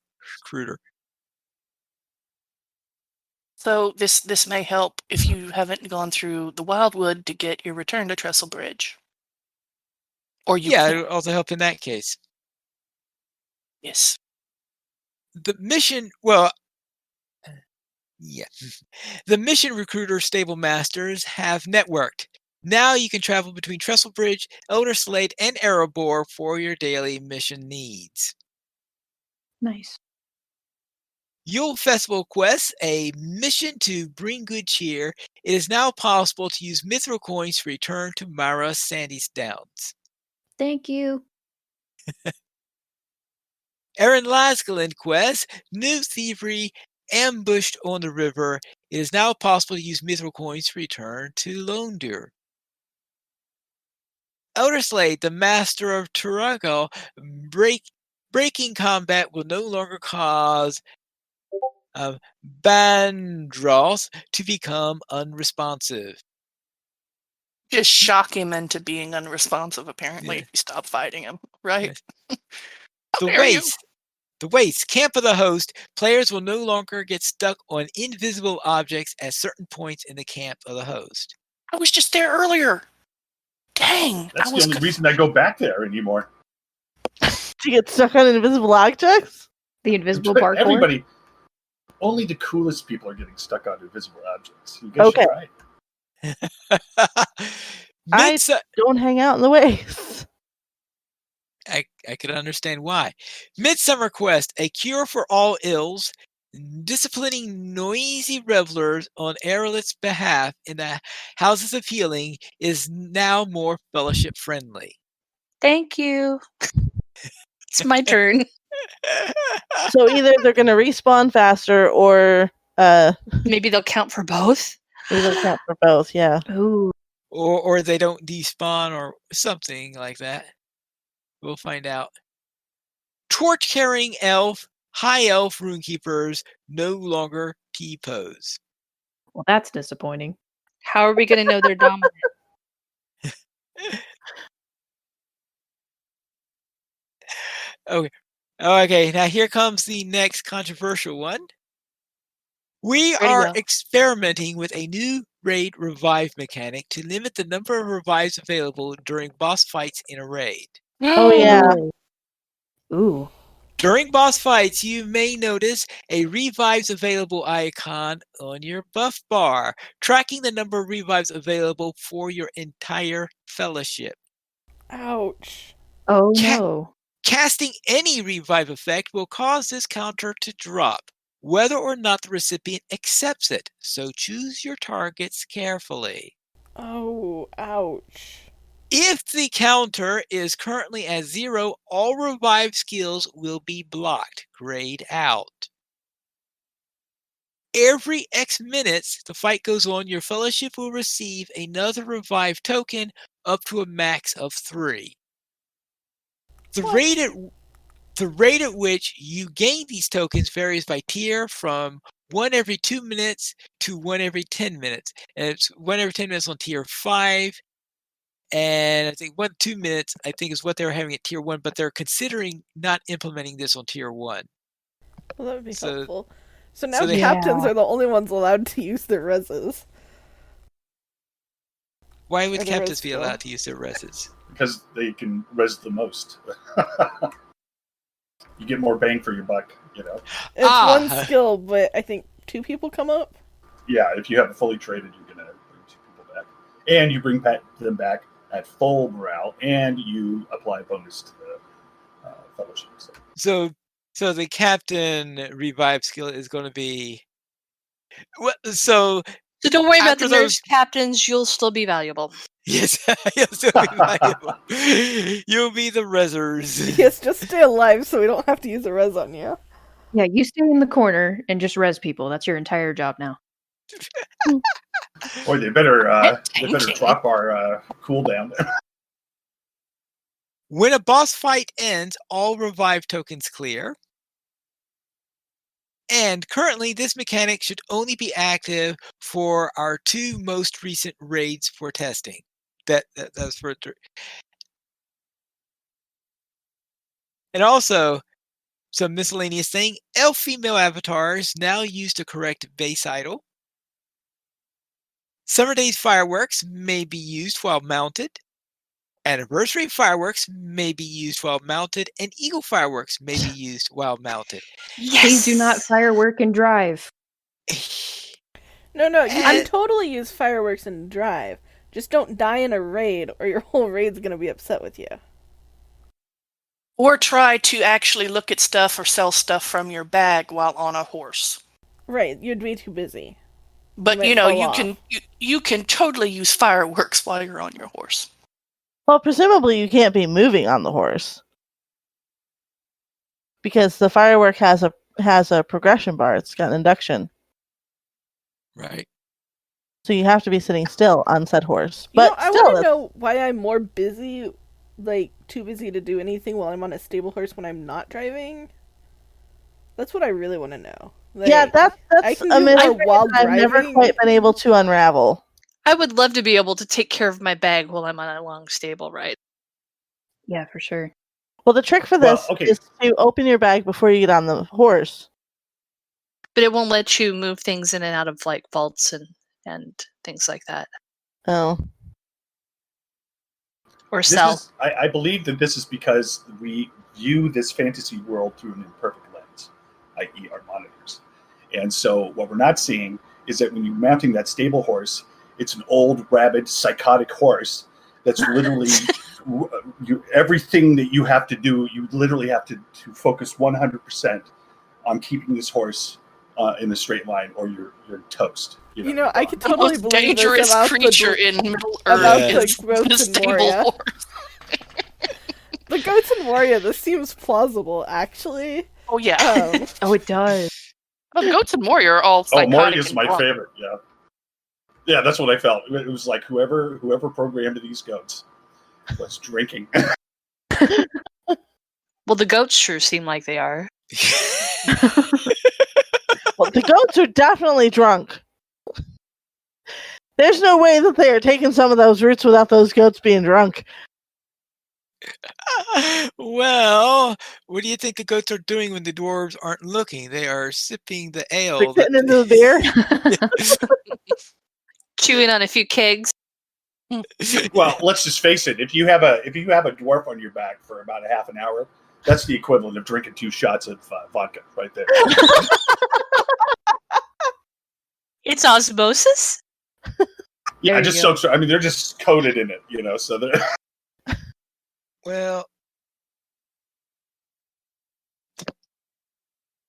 So this may help if you haven't gone through the Wildwood to get your return to Trestle Bridge. Or you Yeah, can. it'll also help in that case. Yes. The mission, well, yeah. The mission recruiter stable masters have networked. Now you can travel between Trestle Bridge, Elder Slate, and Erebor for your daily mission needs. Nice. Yule Festival Quest, a mission to bring good cheer. It is now possible to use Mithril coins to return to Mara Sandy's Downs. Thank you. Aaron Laskelin Quest, New Thievery, ambushed on the river. It is now possible to use Mithril coins to return to Londur. Elder Slade, the Master of Turago, breaking combat will no longer cause Bandros to become unresponsive. Just shock him into being unresponsive, apparently, Yeah. if you stop fighting him, right? Yes. How dare you? The Waste, Camp of the Host. Players will no longer get stuck on invisible objects at certain points in the Camp of the Host. I was just there earlier. Dang. That's the only reason I go back there anymore. To get stuck on invisible objects? The invisible parkour? Everybody. Only the coolest people are getting stuck on invisible objects. You guys should try it. I don't hang out in the waste. I could understand why. Midsummer Quest, a cure for all ills, disciplining noisy revelers on Erelit's behalf in the Houses of Healing is now more fellowship friendly. Thank you. It's my turn. So either they're going to respawn faster or... maybe they'll count for both? Maybe they'll count for both, yeah. Ooh. Or they don't despawn or something like that. We'll find out. Torch-carrying elf, high elf runekeepers no longer T-pose. Well, that's disappointing. How are we going to know they're dominant? Okay, now here comes the next controversial one. We are experimenting with a new raid revive mechanic to limit the number of revives available during boss fights in a raid. Oh, yeah. Ooh. During boss fights, you may notice a revives available icon on your buff bar, tracking the number of revives available for your entire fellowship. Ouch. Oh, no. Casting any revive effect will cause this counter to drop, whether or not the recipient accepts it, so choose your targets carefully. Oh, ouch. If the counter is currently at 0, all revive skills will be blocked, grayed out. Every X minutes the fight goes on, your fellowship will receive another revive token up to a max of 3. The rate at which you gain these tokens varies by tier, from 1 every 2 minutes to 1 every 10 minutes. And it's 1 every 10 minutes on tier 5. And I think 1 2 minutes, I think, is what they're having at tier 1, but they're considering not implementing this on tier 1. Well, that would be So- helpful. So now so they- captains Yeah. are the only ones allowed to use their reses. Why Or would the captains res be skill. allowed to use their reses? Because they can res the most. You get more bang for your buck, you know. It's Ah. one skill, but I think 2 people come up. Yeah, if you have it fully traded, you're gonna bring 2 people back, and you bring them back at full morale, and you apply a bonus to the fellowship. So the captain revive skill is going to be. So So don't worry about After the those- nurse captains. You'll still be valuable. yes, you'll still be valuable. You'll be the resers. Yes, just stay alive so we don't have to use a res on you. Yeah, you stay in the corner and just res people. That's your entire job now. Or they better Tanking. drop our cooldown. When a boss fight ends, all revive tokens clear. And currently, this mechanic should only be active for our 2 most recent raids for testing. That's for. And also, some miscellaneous thing: elf female avatars now used to correct base idle. Summer Days fireworks may be used while mounted. Anniversary fireworks may be used while mounted, and eagle fireworks may be used while mounted. Yes. Please do not firework and drive. No, you can And- totally use fireworks and drive. Just don't die in a raid, or your whole raid's gonna be upset with you. Or try to actually look at stuff or sell stuff from your bag while on a horse. Right, you'd be too busy. But might you know, fall you off. can you can totally use fireworks while you're on your horse. Well, presumably you can't be moving on the horse because the firework has a progression bar. It's got an induction, Right. so you have to be sitting still on said horse. You know, But I still, want to know why I'm more busy, like too busy to do anything while I'm on a stable horse when I'm not driving. That's what I really want to know. Like, yeah, I that's can a do more mystery while that I've never driving. quite been able to unravel. I would love to be able to take care of my bag while I'm on a long stable ride. Yeah, for sure. Well, the trick for Well, this okay. is to open your bag before you get on the horse. But it won't let you move things in and out of like vaults and things like that. Oh, Or sell. I believe that this is because we view this fantasy world through an imperfect lens, i.e., our monitors. And so what we're not seeing is that when you're mounting that stable horse, it's an old, rabid, psychotic horse that's literally everything that you have to do. You literally have to focus 100% on keeping this horse in a straight line, or you're toast. You know, I could The totally most believe this dangerous about creature the, in Middle about Earth the is growths the in stable Moria. horse. the goats in Moria. This seems plausible, actually. Oh yeah. Oh, it does. Well, goats and Moria are all Oh, psychotic. Moria's and my drunk. favorite. Yeah, that's what I felt. It was like whoever programmed these goats was drinking. Well, the goats sure seem like they are. well, the goats are definitely drunk. There's no way that they are taking some of those roots without those goats being drunk. Well, what do you think the goats are doing when the dwarves aren't looking? They are sipping the ale. They're getting into the beer. Chewing on a few kegs. Well, let's just face it. If you have a dwarf on your back for about a half an hour, that's the equivalent of drinking 2 shots of vodka right there. It's osmosis? Yeah, There you just go. so. I mean, they're just coated in it, So they're. Well,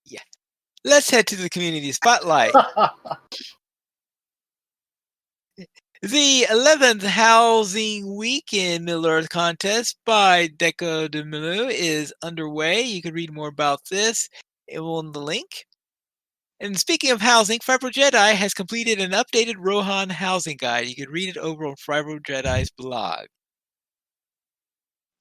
yeah. Let's head to the community spotlight. The 11th Housing Weekend Middle-earth contest by Deco de Milu is underway. You can read more about this on the link. And speaking of housing, Fibro Jedi has completed an updated Rohan housing guide. You can read it over on Fibro Jedi's blog.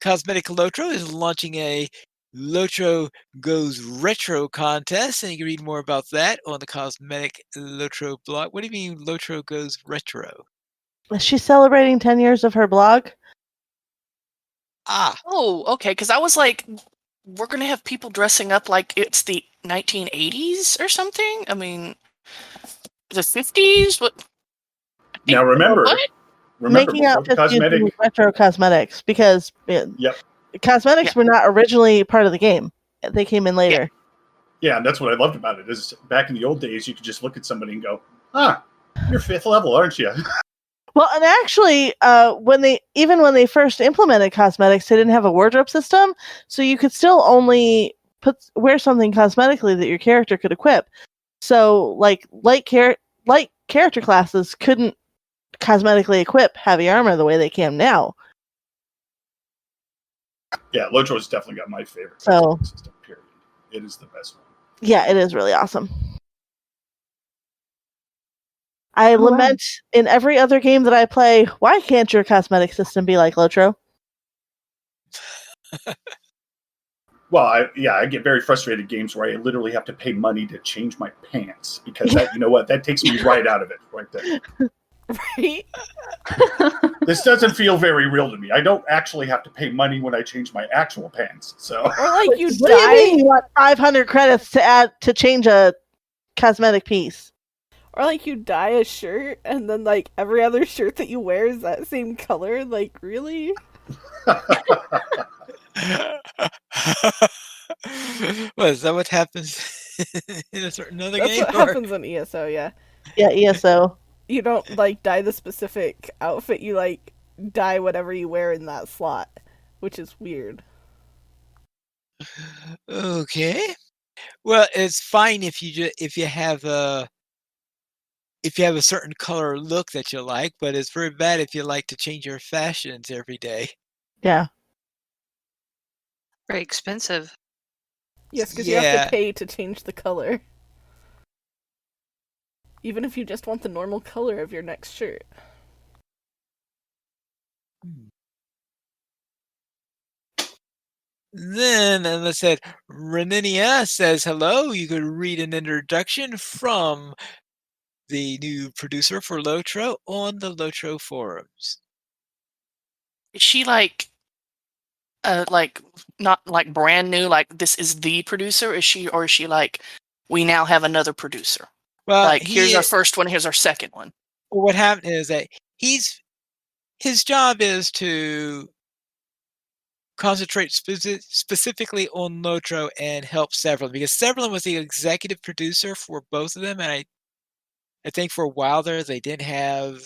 Cosmetic LOTRO is launching a LOTRO Goes Retro contest, and you can read more about that on the Cosmetic LOTRO blog. What do you mean LOTRO Goes Retro? Is she celebrating 10 years of her blog? Ah, Oh, okay. Because I was like, we're gonna have people dressing up like it's the 1980s or something. I mean, the 50s. What? Now remember, What? Making before the outfits using cosmetic. retro cosmetics because Yep. cosmetics Yeah. were not originally part of the game. They came in later. Yeah, and that's what I loved about it. Is back in the old days, you could just look at somebody and go, "Ah, you're 5th level, aren't you?" Well, and actually, when they first implemented cosmetics, they didn't have a wardrobe system, so you could still only wear something cosmetically that your character could equip. So, like light character classes couldn't cosmetically equip heavy armor the way they can now. Yeah, LOTRO's definitely got my favorite So- cosmetic system. Period. It is the best one. Yeah, it is really awesome. I Oh, wow. lament in every other game that I play, why can't your cosmetic system be like LOTRO? Well, I get very frustrated at games where I literally have to pay money to change my pants because that, you know what, that takes me right out of it right there. Right? This doesn't feel very real to me. I don't actually have to pay money when I change my actual pants. So Or like you What do you mean dye, you want 500 credits to change a cosmetic piece? or like you dye a shirt, and then like every other shirt that you wear is that same color. Like, really? What is that? What happens in a certain other That's game? what or- happens in ESO. Yeah, Yeah, ESO. you don't like dye the specific outfit. You like dye whatever you wear in that slot, which is weird. Okay. Well, it's fine if you have a certain color look that you like, but it's very bad if you like to change your fashions every day. Yeah. Very expensive. Yes, because you have Yeah. to pay to change the color. Even if you just want the normal color of your next shirt. Then, as I said, Reninia says hello. You could read an introduction from the new producer for LOTRO on the LOTRO forums. Is she like not like brand new? Like this is the producer? Is she, or is she like we now have another producer? Well, Like here's our first one, here's our second one. what happened is that his job is to concentrate specifically on LOTRO and help Severin, because Severin was the executive producer for both of them, and I think for a while there they didn't have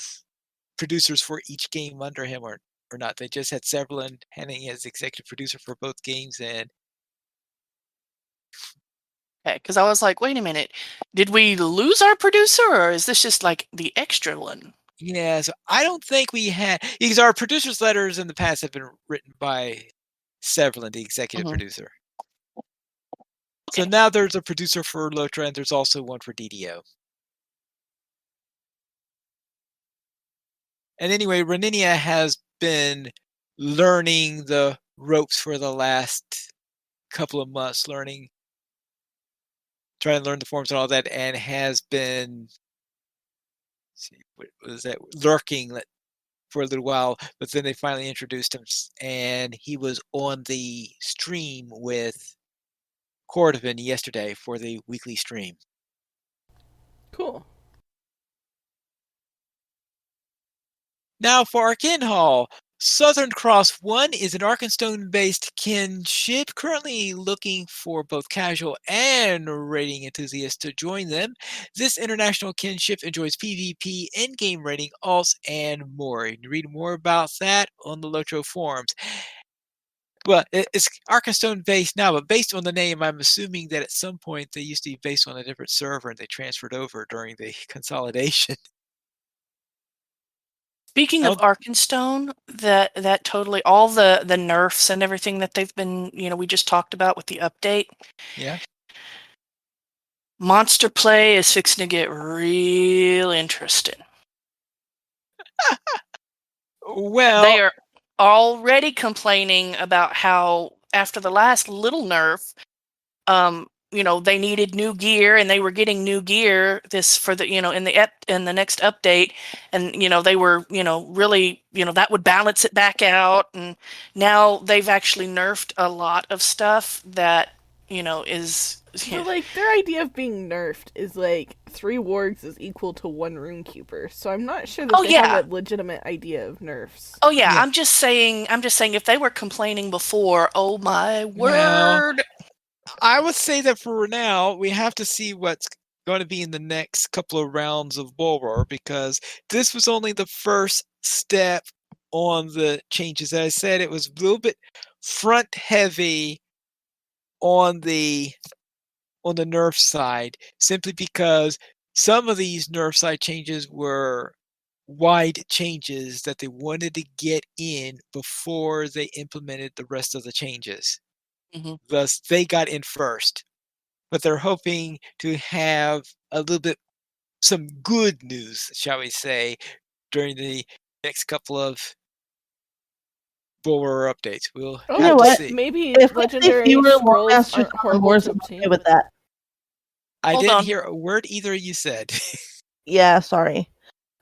producers for each game under him or not. They just had Severin handing as executive producer for both games, and Okay, because I was like, wait a minute, did we lose our producer, or is this just like the extra one? yeah, so I don't think we had, because our producers' letters in the past have been written by Severin, the executive Mhm. producer. So Okay. now there's a producer for LOTRO, and there's also one for DDO. And anyway, Reninia has been learning the ropes for the last couple of months, trying to learn the forms and all that, and has been lurking for a little while, but then they finally introduced him, and he was on the stream with Cordovan yesterday for the weekly stream. Cool. Now for our kin haul. Southern Cross 1 is an Arkenstone-based kinship, currently looking for both casual and raiding enthusiasts to join them. This international kinship enjoys PvP, in-game raiding, alts, and more. You can read more about that on the LOTRO forums. Well, it's Arkenstone-based now, but based on the name, I'm assuming that at some point they used to be based on a different server and they transferred over during the consolidation. Speaking of Arkenstone, that totally all the nerfs and everything that they've been, we just talked about with the update. Yeah. Monster play is fixing to get real interesting. Well, they are already complaining about how after the last little nerf, they needed new gear and they were getting new gear for the in the next update, and they were really that would balance it back out, and now they've actually nerfed a lot of stuff that is. So, their idea of being nerfed is 3 wargs is equal to 1 runekeeper. So I'm not sure that they have a legitimate idea of nerfs. Oh yeah, I'm just saying if they were complaining before, oh my word. I would say that for now, we have to see what's going to be in the next couple of rounds of Bulwark, because this was only the first step on the changes. As I said, it was a little bit front heavy on the nerf side, simply because some of these nerf side changes were wide changes that they wanted to get in before they implemented the rest of the changes. Mm-hmm. Thus, they got in first. But they're hoping to have a little bit, some good news, shall we say, during the next couple of Bulwark updates. We'll have to see. Maybe legendary scrolls aren't horrible to obtain. With that. I didn't hear a word either of you said. Yeah, sorry.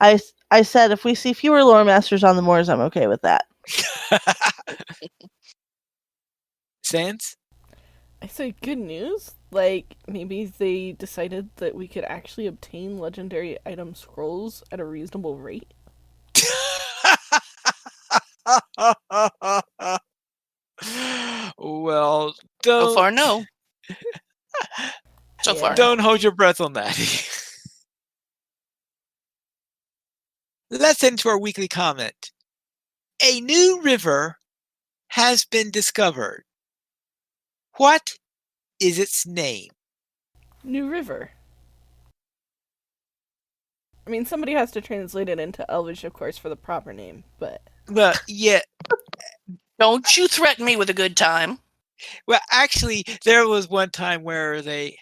I said if we see fewer lore masters on the moors, I'm okay with that. Sans? I say good news. Maybe they decided that we could actually obtain legendary item scrolls at a reasonable rate. Well, don't. So far, no. So far, don't hold your breath on that. Let's head into our weekly comment. A new river has been discovered. What is its name? New River. I mean, somebody has to translate it into Elvish, of course, for the proper name, but... Well, yeah. Don't you threaten me with a good time. Well, actually, there was one time where I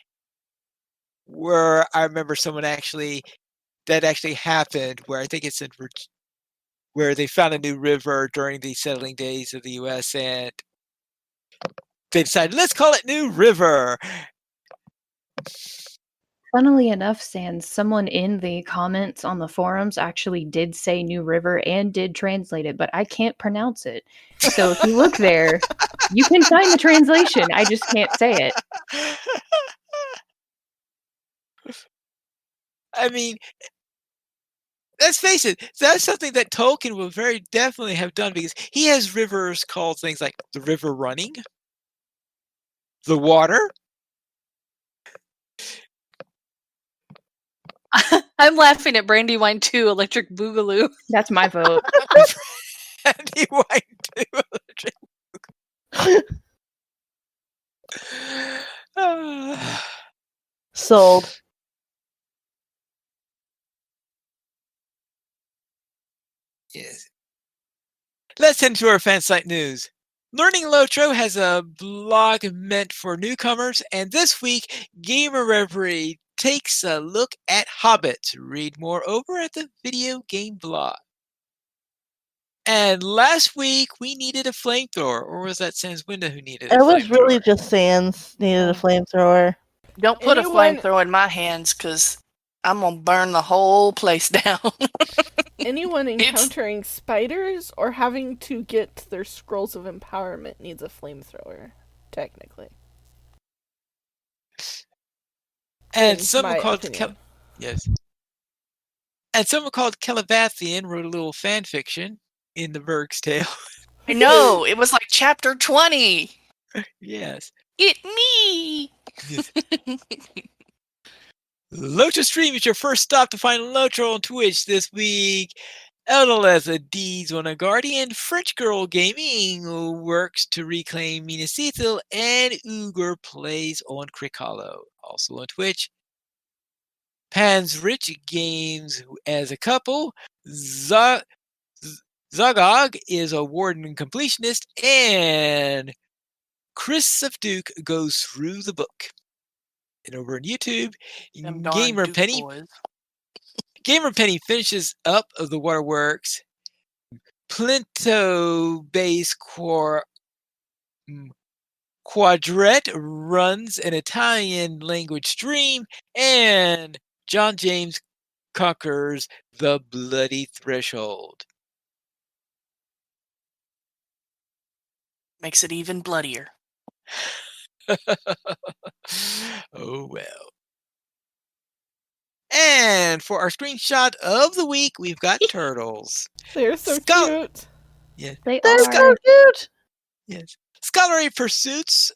remember someone that actually happened, where I think it's in where they found a new river during the settling days of the U.S., and they decided, let's call it New River. Funnily enough, Sans, someone in the comments on the forums actually did say New River and did translate it, but I can't pronounce it. So if you look there, you can find the translation. I just can't say it. I mean, let's face it, that's something that Tolkien will very definitely have done, because he has rivers called things like the River Running, the Water. I'm laughing at Brandywine 2, Electric Boogaloo. That's my vote. Brandywine 2, Electric Boogaloo. Sold. Yes. Let's head to our fan site news. Learning LOTRO has a blog meant for newcomers, and this week, Gamer Reverie takes a look at Hobbit. Read more over at the video game blog. And last week, we needed a flamethrower, or was that Sans Window who needed a flamethrower? It was really just Sans needed a flamethrower. Don't put a flamethrower in my hands, because I'm going to burn the whole place down. Anyone encountering spiders or having to get their scrolls of empowerment needs a flamethrower, technically. And someone called yes. And someone called Calabathian wrote a little fan fiction in the Berg's Tale. I know, it was like chapter 20. Yes. Get me! LOTRO Stream is your first stop to find LOTRO on Twitch this week. Eldoleza D's on a Guardian, French Girl Gaming works to reclaim Minas Ithil, and Uger plays on Crick Hollow. Also on Twitch, Pan's Rich Games as a couple, Zogog is a warden and completionist, and Chris of Duke goes through the book. And over on YouTube, Them darn Duke boys. Gamer Penny finishes up of the Waterworks. Plinto Base Quadret runs an Italian language stream, and John James conquers the Bloody Threshold. Makes it even bloodier. Oh well. And for our screenshot of the week, we've got turtles. They're so Skull- cute. Yeah. They They're are. so cute. Yes. Scholarly pursuits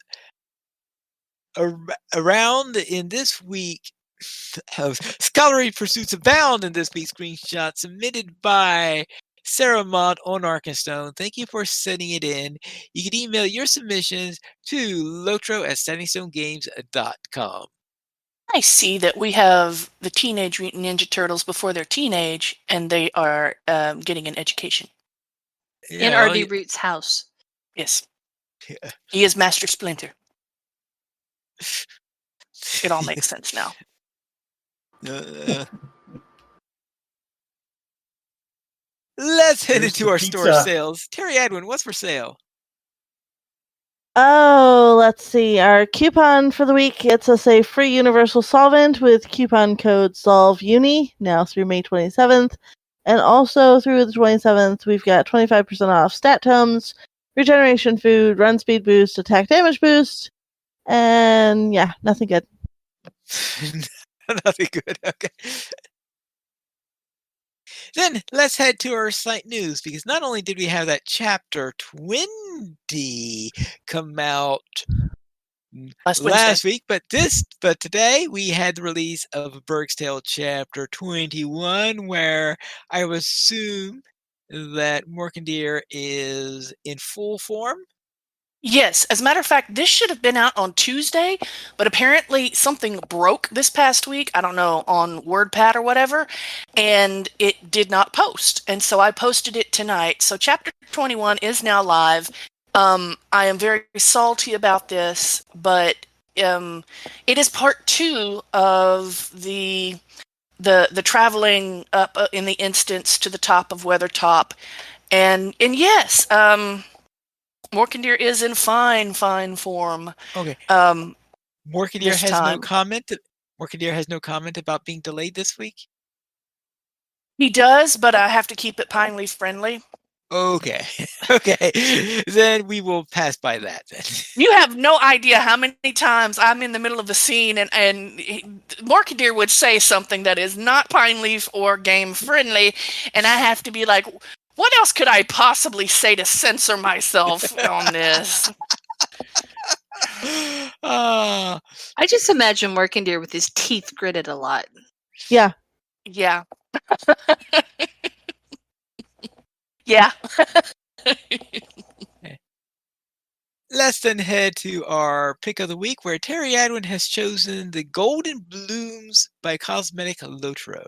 around in this week. Scholarly pursuits abound in this week's screenshot submitted by Sarah Mott on Arkenstone. Thank you for sending it in. You can email your submissions to lotro@standingstonegames.com. I see that we have the Teenage Mutant Ninja Turtles before they're teenage, and they are getting an education. In R.D. Root's house. Yes. Yeah. He is Master Splinter. It all makes sense now. Let's head Here's into the our store pizza. sales. Terry Edwin, what's for sale? Oh, let's see. Our coupon for the week gets us a free universal solvent with coupon code SOLVEUNI, now through May 27th. And also through the 27th, we've got 25% off stat tomes, regeneration food, run speed boost, attack damage boost, and yeah, nothing good. Nothing good. Okay. Then let's head to our site news, because not only did we have that chapter 20 come out last week, but today we had the release of Berg's Tale chapter 21, where I would assume that Morkandir is in full form. Yes, as a matter of fact, this should have been out on Tuesday, but apparently something broke this past week, I don't know, on WordPad or whatever, and it did not post. And so I posted it tonight. So chapter 21 is now live. I am very salty about this, but it is part 2 of the traveling up in the instance to the top of Weathertop. And yes, Morkandir is in fine form. Okay. Morkandir this has time. no comment. Morkandir has no comment about being delayed this week. He does, but I have to keep it pine leaf friendly. Okay. Okay. Then we will pass by that then. You have no idea how many times I'm in the middle of a scene and Morkandir would say something that is not pine leaf or game friendly, and I have to be like, what else could I possibly say to censor myself on this? I just imagine Morkandir with his teeth gritted a lot. Yeah. Yeah. Yeah. Let's then head to our pick of the week, where Terry Adwin has chosen the Golden Blooms by Cosmetic LOTRO.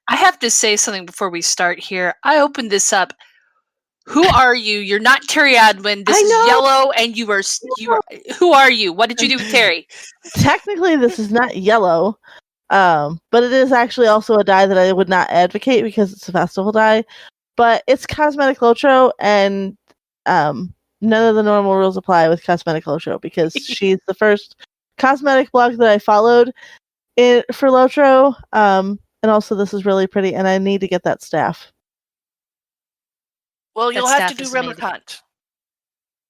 I have to say something before we start here. I opened this up. Who are you? You're not Terry Adwin. This is yellow, and you are. Who are you? What did you do with Terry? Technically, this is not yellow, but it is actually also a dye that I would not advocate because it's a festival dye. But it's Cosmetic LOTRO, and none of the normal rules apply with Cosmetic LOTRO because she's the first cosmetic blog that I followed for LOTRO. And also, this is really pretty, and I need to get that staff. Well, you'll That have to staff do is amazing. Remerkant.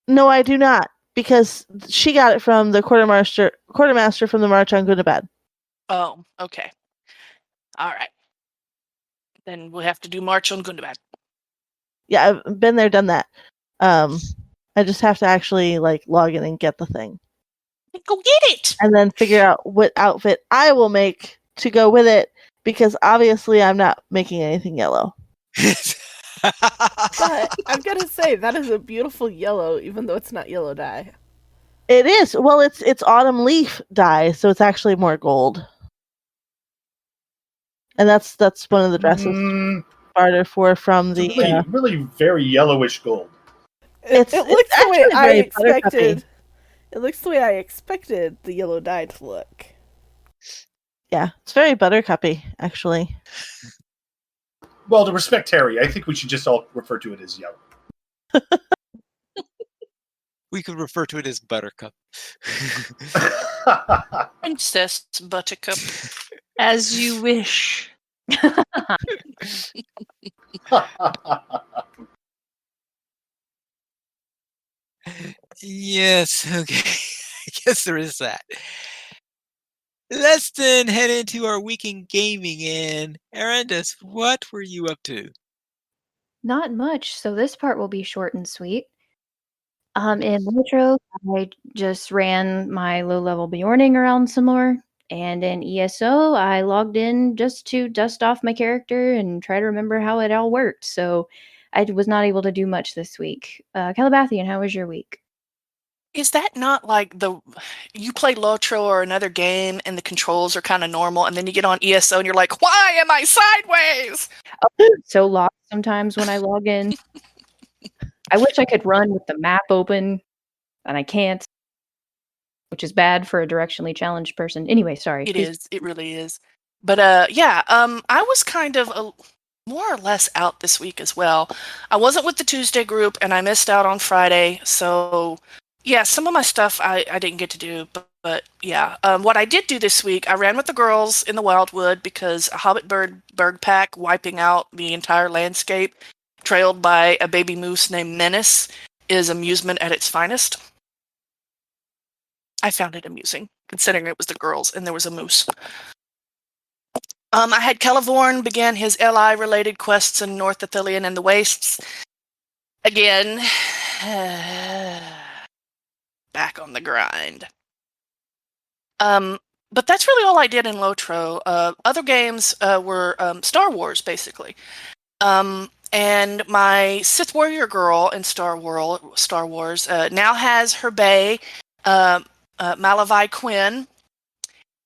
No, I do not, because she got it from the quartermaster from the March on Gundabad. Oh, okay. All right. Then we'll have to do March on Gundabad. Yeah, I've been there, done that. I just have to actually log in and get the thing. Go get it! And then figure out what outfit I will make to go with it, because obviously I'm not making anything yellow. But I've got to say, that is a beautiful yellow, even though it's not yellow dye. It is. Well, it's autumn leaf dye, so it's actually more gold. And that's one of the dresses. barter for from It's the. really, really very yellowish gold. It looks the way actually I very expected. buttercuppy. It looks the way I expected the yellow dye to look. Yeah, it's very buttercuppy, actually. Well, to respect Terry, I think we should just all refer to it as yellow. We could refer to it as Buttercup. Princess Buttercup. As you wish. Yes, okay. I guess there is that. Let's then head into our week in gaming. And Arendis, what were you up to? Not much, so this part will be short and sweet. In LOTRO, I just ran my low-level Bjorning around some more, and in ESO, I logged in just to dust off my character and try to remember how it all worked, so I was not able to do much this week. Calabathian, how was your week? Is that not like you play LOTRO or another game and the controls are kind of normal, and then you get on ESO and you're like, why am I sideways? So lost sometimes when I log in. I wish I could run with the map open, and I can't, which is bad for a directionally challenged person. Anyway, sorry. It is. It really is. But yeah, I was kind of more or less out this week as well. I wasn't with the Tuesday group, and I missed out on Friday. So yeah, some of my stuff I didn't get to do. But yeah, what I did do this week, I ran with the girls in the Wildwood because a Hobbit bird pack wiping out the entire landscape, trailed by a baby moose named Menace, is amusement at its finest. I found it amusing, considering it was the girls and there was a moose. I had Celeborn began his LI-related quests in North Athelion and the Wastes. Again, back on the grind. But that's really all I did in LOTRO. Other games were Star Wars, basically. And my Sith Warrior girl in Star Wars now has her bae, Malavai Quinn.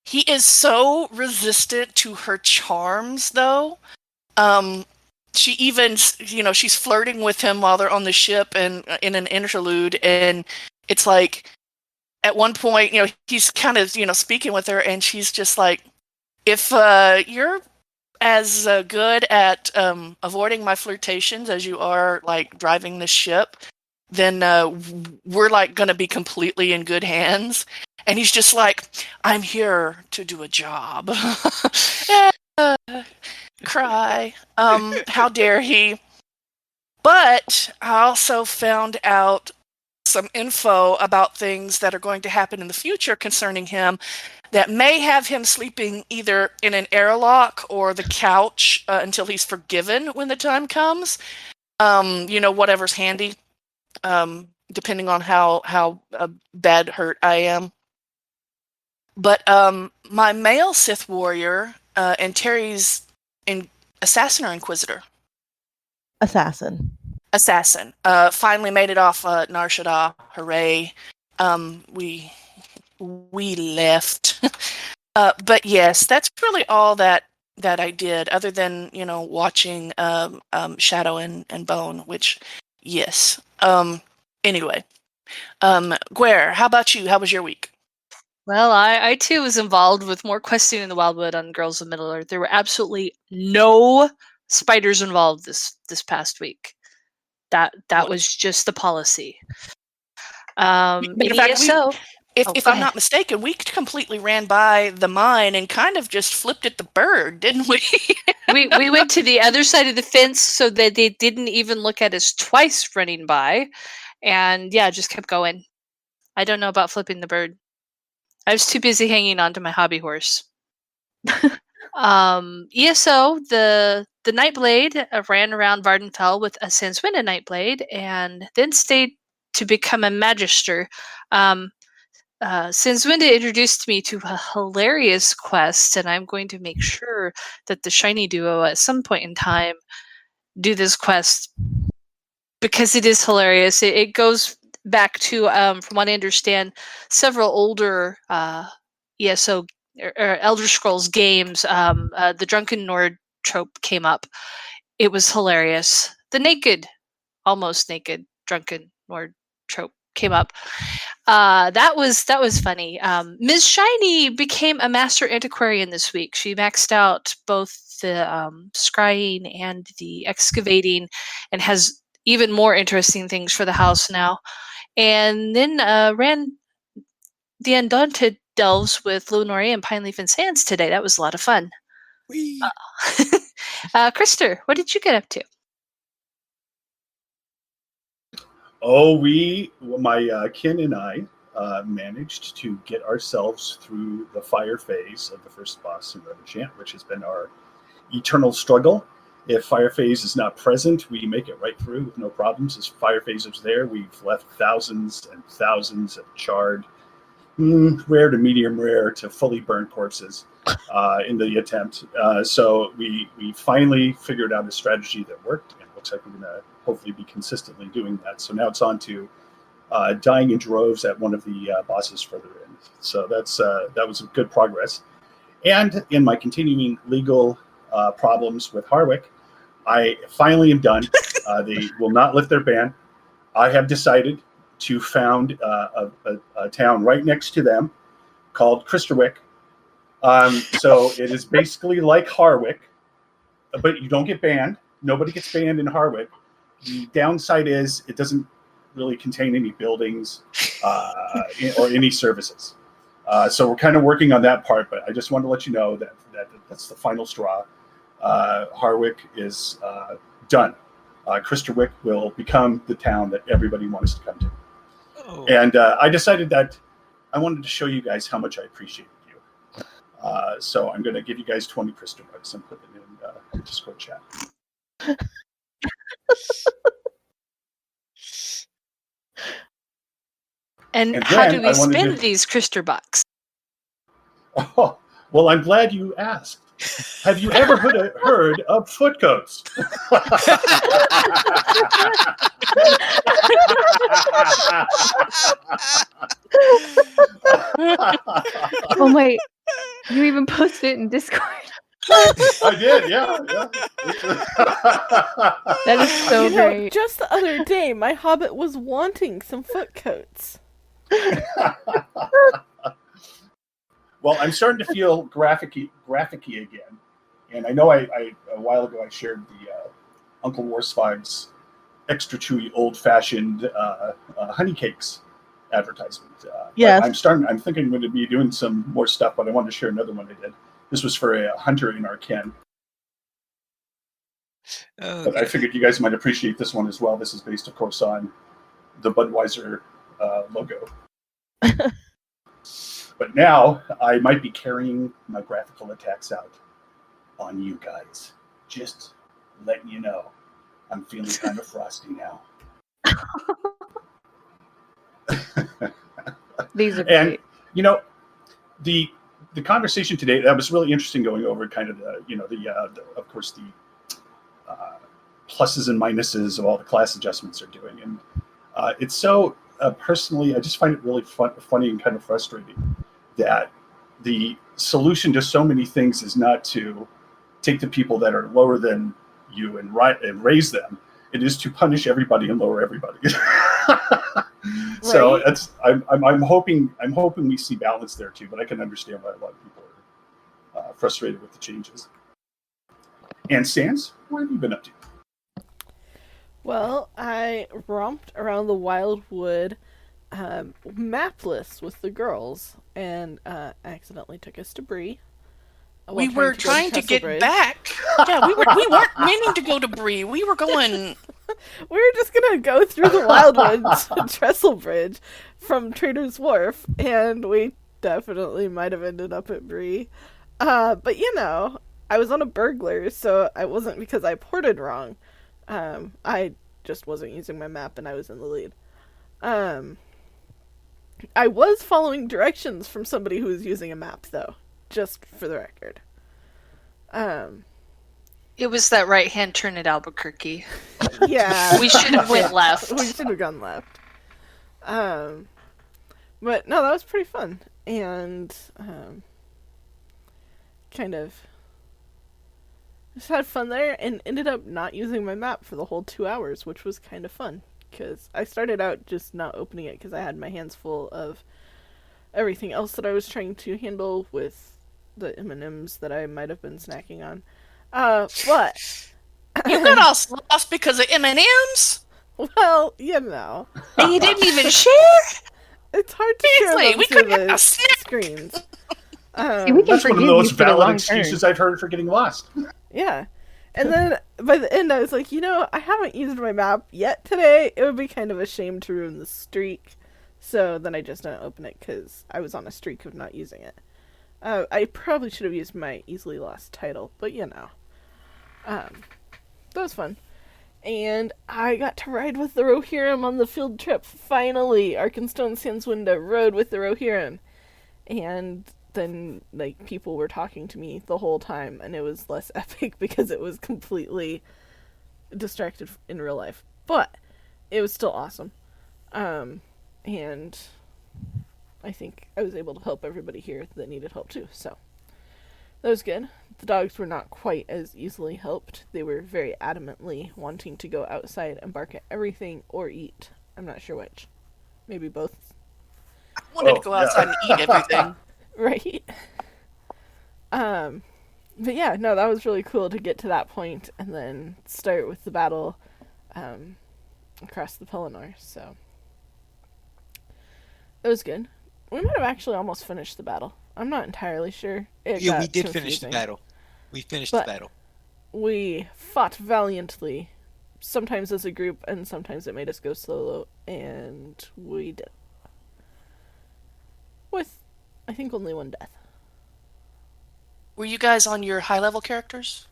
He is so resistant to her charms, though. She even, she's flirting with him while they're on the ship and in an interlude, and it's like, at one point, he's kind of, speaking with her, and she's just like, if you're as good at avoiding my flirtations as you are, like, driving this ship, then we're, like, going to be completely in good hands. And he's just like, I'm here to do a job. Cry. How dare he? But I also found out some info about things that are going to happen in the future concerning him that may have him sleeping either in an airlock or the couch until he's forgiven when the time comes. Whatever's handy, depending on how bad hurt I am. But my male Sith warrior and Terry's assassin or inquisitor? Assassin. Finally made it off Nar Shaddaa. Hooray. We left. But yes, that's really all that I did, other than, watching Shadow and Bone, which, yes. Anyway. Guer, how about you? How was your week? Well, I too was involved with more questing in the Wildwood on Girls of Middle-earth. There were absolutely no spiders involved this past week. That was just the policy. In fact, if I'm ahead. not mistaken, we completely ran by the mine and kind of just flipped at the bird, didn't we? we went to the other side of the fence so that they didn't even look at us twice running by, and yeah, just kept going. I don't know about flipping the bird. I was too busy hanging on to my hobby horse. ESO, the Nightblade ran around Vardenfell with a Sanswinda Nightblade, and then stayed to become a Magister. Sanswinda introduced me to a hilarious quest, and I'm going to make sure that the Shiny Duo at some point in time do this quest because it is hilarious. It goes back to, from what I understand, several older ESO or Elder Scrolls games. The Drunken Nord trope came up, It was hilarious. The naked, almost naked, drunken Nord trope came up. That was funny. Ms. Shiny became a master antiquarian this week. She maxed out both the scrying and the excavating, and has even more interesting things for the house now. And then ran the Undaunted Delves with Lunori and Pineleaf and Sands today. That was a lot of fun. Whee! Krister, what did you get up to? Oh, my kin and I managed to get ourselves through the fire phase of the first boss in Red Enchant, which has been our eternal struggle. If fire phase is not present, we make it right through with no problems. As fire phase is there, we've left thousands and thousands of charred, rare to medium rare to fully burnt corpses in the attempt. So we finally figured out a strategy that worked, and it looks like we're going to hopefully be consistently doing that. So now it's on to dying in droves at one of the bosses further in. So that was a good progress. And in my continuing legal problems with Harwick, I finally am done. They will not lift their ban. I have decided to found a town right next to them called Kristerwick. So it is basically like Harwick, but you don't get banned. Nobody gets banned in Harwick. The downside is it doesn't really contain any buildings or any services. So we're kind of working on that part, but I just wanted to let you know that that's the final straw. Harwick is done. Kristerwick will become the town that everybody wants to come to. Oh. And I decided that I wanted to show you guys how much I appreciated you. So I'm going to give you guys 20 Kristerbucks and put it in Discord chat. And And how then do we I wanted spend to- these Kristerbucks? Oh, well, I'm glad you asked. Have you ever heard of footcoats? Oh my! You even posted it in Discord. I did, yeah. That is so You know, great. just the other day, my hobbit was wanting some footcoats. Well, I'm starting to feel graphic-y again. And I know I a while ago I shared the Uncle Warsfag's extra chewy, old-fashioned honey cakes advertisement. Yes. I'm thinking I'm going to be doing some more stuff, but I wanted to share another one I did. This was for a hunter in our ken. But I figured you guys might appreciate this one as well. This is based, of course, on the Budweiser logo. But now I might be carrying my graphical attacks out on you guys. Just letting you know. I'm feeling kind of frosty now. These are And, great. you know, the conversation today, that was really interesting going over kind of of course, the pluses and minuses of all the class adjustments are doing. And it's so, personally, I just find it really funny and kind of frustrating that the solution to so many things is not to take the people that are lower than you and raise them. It is to punish everybody and lower everybody. So Right. that's I'm hoping we see balance there too. But I can understand why a lot of people are frustrated with the changes. And Sans, what have you been up to? Well, I romped around the wildwood mapless with the girls and accidentally took us to Bree. We were trying to get Trestlebridge. back. Yeah, we weren't meaning to go to Bree. We were going. We were just gonna go through the wildwoods to Trestlebridge from Trader's Wharf, and we definitely might have ended up at Bree. But you know, I was on a burglar, so it wasn't because I ported wrong. I just wasn't using my map, and I was in the lead. I was following directions from somebody who was using a map, though, just for the record. It was that right-hand turn at Albuquerque. Yeah. We should have went left. We should have gone left. But no, that was pretty fun. And kind of just had fun there and ended up not using my map for the whole 2 hours, which was kind of fun. Because I started out just not opening it because I had my hands full of everything else that I was trying to handle with the M&Ms that I might have been snacking on. But You got all lost because of M&Ms? well, you know, And you didn't even share? it's hard to share Seriously, them we through couldn't have the a snack. screens. See, we can That's one of forgive the you most for the valid wrong excuses turn. I've heard for getting lost. Yeah. And then by the end, I was like, I haven't used my map yet today. It would be kind of a shame to ruin the streak. So then I just didn't open it because I was on a streak of not using it. I probably should have used my easily lost title, but that was fun. And I got to ride with the Rohirrim on the field trip. Finally, Arkenstone Sandswinda rode with the Rohirrim. And then, people were talking to me the whole time, and it was less epic because it was completely distracted in real life. But it was still awesome. And I think I was able to help everybody here that needed help too, so that was good. The dogs were not quite as easily helped. They were very adamantly wanting to go outside and bark at everything or eat. I'm not sure which. Maybe both. I wanted to go outside and eat everything. Right? But yeah, no, that was really cool to get to that point and then start with the battle across the Pelennor, so it was good. We might have actually almost finished the battle. I'm not entirely sure. We did finish the battle. We finished the battle. We fought valiantly, sometimes as a group, and sometimes it made us go solo, and we did. With, I think, only one death. Were you guys on your high-level characters?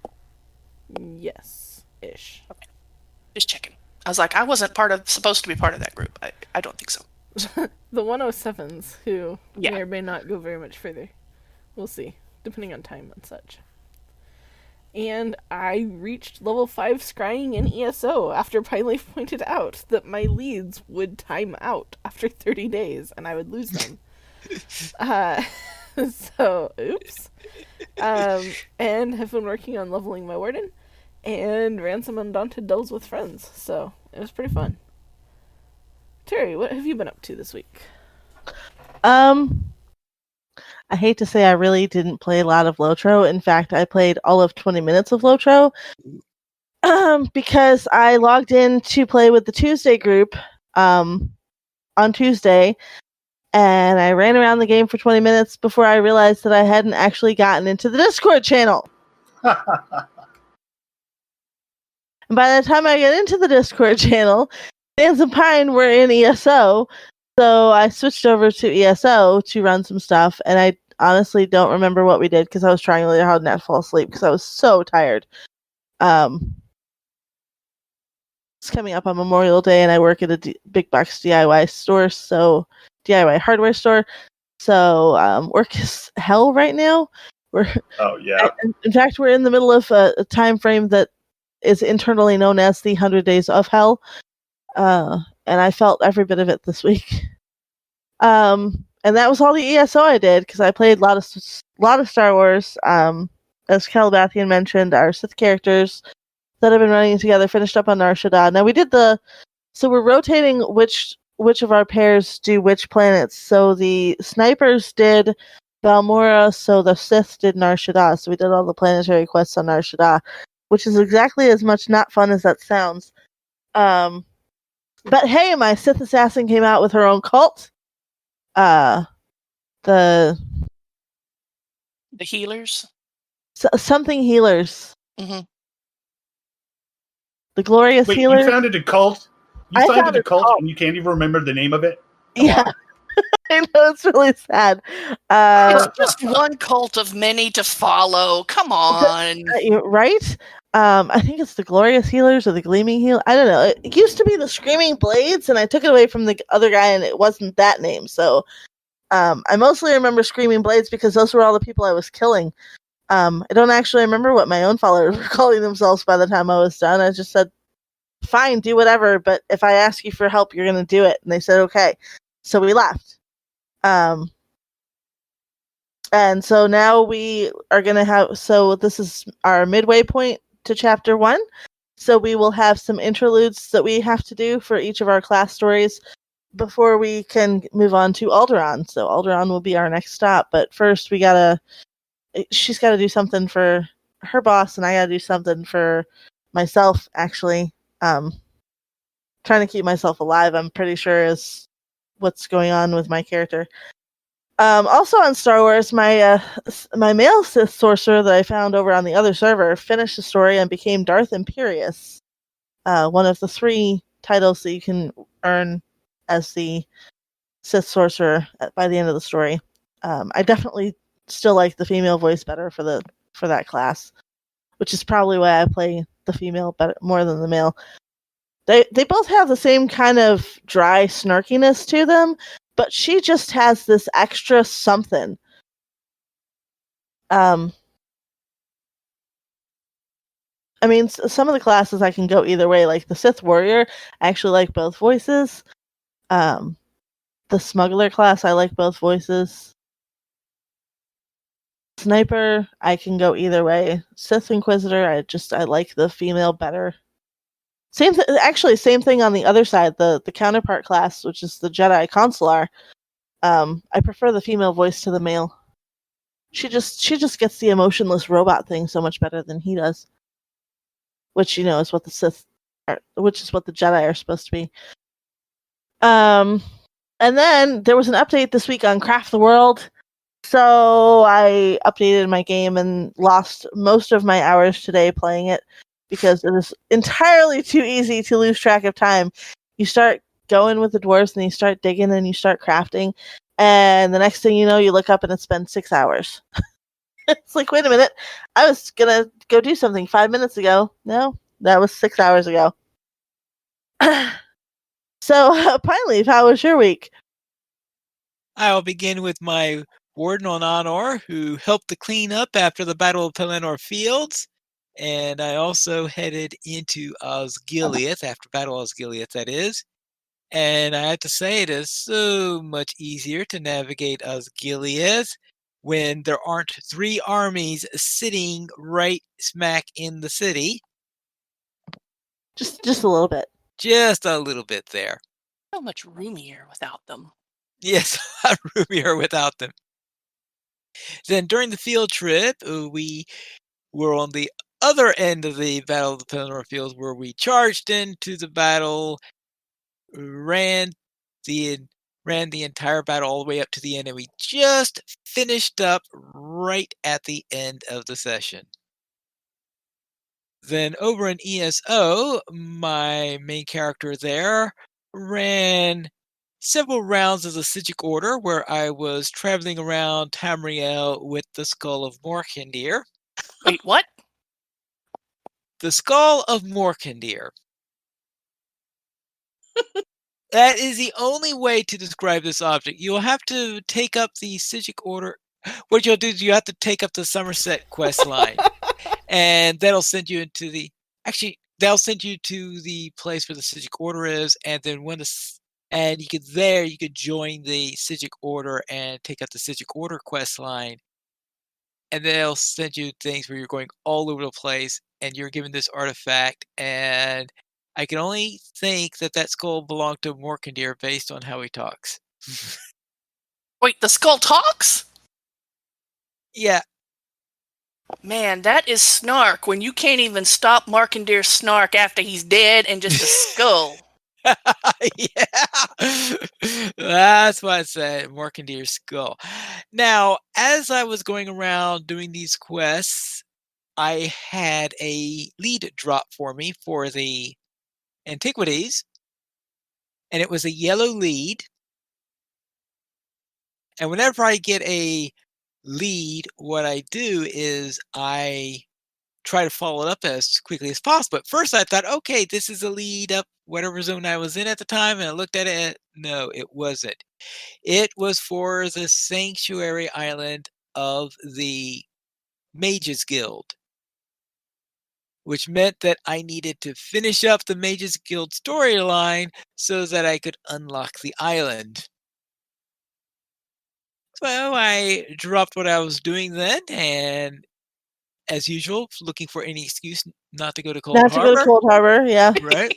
Yes-ish. Okay. Just checking. I was like, I wasn't supposed to be part of that group. I don't think so. The 107s, who Yeah. may or may not go very much further. We'll see, depending on time and such. And I reached level 5 scrying in ESO after Pineleaf pointed out that my leads would time out after 30 days and I would lose them. So, oops. And have been working on leveling my warden and ran some Undaunted Delves with friends, so it was pretty fun. Terry, what have you been up to this week? I hate to say I really didn't play a lot of LOTRO. In fact, I played all of 20 minutes of LOTRO because I logged in to play with the Tuesday group on Tuesday, and I ran around the game for 20 minutes before I realized that I hadn't actually gotten into the Discord channel. And by the time I got into the Discord channel, Sans and Pine were in ESO, so I switched over to ESO to run some stuff, and I honestly don't remember what we did because I was trying really hard not to fall asleep because I was so tired. It's coming up on Memorial Day, and I work at a big box DIY store, so DIY hardware store. So work is hell right now. Oh yeah. In fact, we're in the middle of a time frame that is internally known as the 100 Days of Hell. And I felt every bit of it this week. And that was all the ESO I did because I played a lot of Star Wars. As Calabathian mentioned, our Sith characters that have been running together finished up on Nar Shaddaa. Now so we're rotating which of our pairs do which planets. So the snipers did Balmora, so the Sith did Nar Shaddaa. So we did all the planetary quests on Nar Shaddaa, which is exactly as much not fun as that sounds. But hey, my Sith assassin came out with her own cult. The healers? Something healers. Mm-hmm. The glorious healers. You founded a cult? You founded a cult and you can't even remember the name of it? Yeah. I know, it's really sad. It's just one cult of many to follow. Come on. Right? I think it's the Glorious Healers or the Gleaming Heal. I don't know. It used to be the Screaming Blades, and I took it away from the other guy, and it wasn't that name. So I mostly remember Screaming Blades because those were all the people I was killing. I don't actually remember what my own followers were calling themselves by the time I was done. I just said, fine, do whatever, but if I ask you for help, you're going to do it. And they said, okay. So we left. And so now we are going to have, so this is our midway point to chapter 1. So we will have some interludes that we have to do for each of our class stories before we can move on to Alderaan. So Alderaan will be our next stop. But first she's got to do something for her boss, and I got to do something for myself, actually. Trying to keep myself alive, I'm pretty sure, is what's going on with my character. Also on Star Wars, my male Sith sorcerer that I found over on the other server finished the story and became Darth Imperius, one of the 3 titles that you can earn as the Sith sorcerer by the end of the story. I definitely still like the female voice better for that class, which is probably why I play the female better more than the male. They both have the same kind of dry snarkiness to them, but she just has this extra something. I mean, some of the classes I can go either way. Like the Sith Warrior, I actually like both voices. The Smuggler class, I like both voices. Sniper, I can go either way. Sith Inquisitor, I like the female better. Same thing on the other side. The counterpart class, which is the Jedi Consular. I prefer the female voice to the male. She just gets the emotionless robot thing so much better than he does. Which, is what the Sith are, which is what the Jedi are supposed to be. And then there was an update this week on Craft the World. So I updated my game and lost most of my hours today playing it because it is entirely too easy to lose track of time. You start going with the dwarves and you start digging and you start crafting, and the next thing you know, you look up and it's been 6 hours. It's like, wait a minute, I was gonna go do something 5 minutes ago. No, that was 6 hours ago. So, Pineleaf, how was your week? I'll begin with my warden on Honor, who helped to clean up after the Battle of Pelennor Fields. And I also headed into Osgiliath, after Battle of Osgiliath, that is. And I have to say, it is so much easier to navigate Osgiliath when there aren't 3 armies sitting right smack in the city. Just a little bit. Just a little bit there. So much roomier without them. Yes, a lot roomier without them. Then during the field trip, we were on the other end of the Battle of the Pelennor Fields, where we charged into the battle, ran the entire battle all the way up to the end, and we just finished up right at the end of the session. Then over in ESO, my main character there ran several rounds of the Sigic Order, where I was traveling around Tamriel with the Skull of Morkandir. Wait, what? The Skull of Morkandir. That is the only way to describe this object. You'll have to take up the Sigic Order. What you'll do is you have to take up the Somerset quest line. And that'll send you into the... Actually, they'll send you to the place where the Sigic Order is. And then when and you could join the Sigic Order and take up the Sigic Order quest line. And they'll send you things where you're going all over the place. And you're given this artifact. And I can only think that skull belonged to Morkandir based on how he talks. Wait, the skull talks? Yeah. Man, that is snark when you can't even stop Morkandir's snark after he's dead and just a skull. Yeah. That's why I said Morkandir's skull. Now, as I was going around doing these quests, I had a lead drop for me for the Antiquities, and it was a yellow lead. And whenever I get a lead, what I do is I try to follow it up as quickly as possible. But first I thought, okay, this is a lead up whatever zone I was in at the time, and I looked at it, no, it wasn't. It was for the Sanctuary Island of the Mages Guild, which meant that I needed to finish up the Mages Guild storyline so that I could unlock the island. So I dropped what I was doing then, and as usual, looking for any excuse not to go to Cold Not to go to Harbor. Cold Harbor, yeah. Right.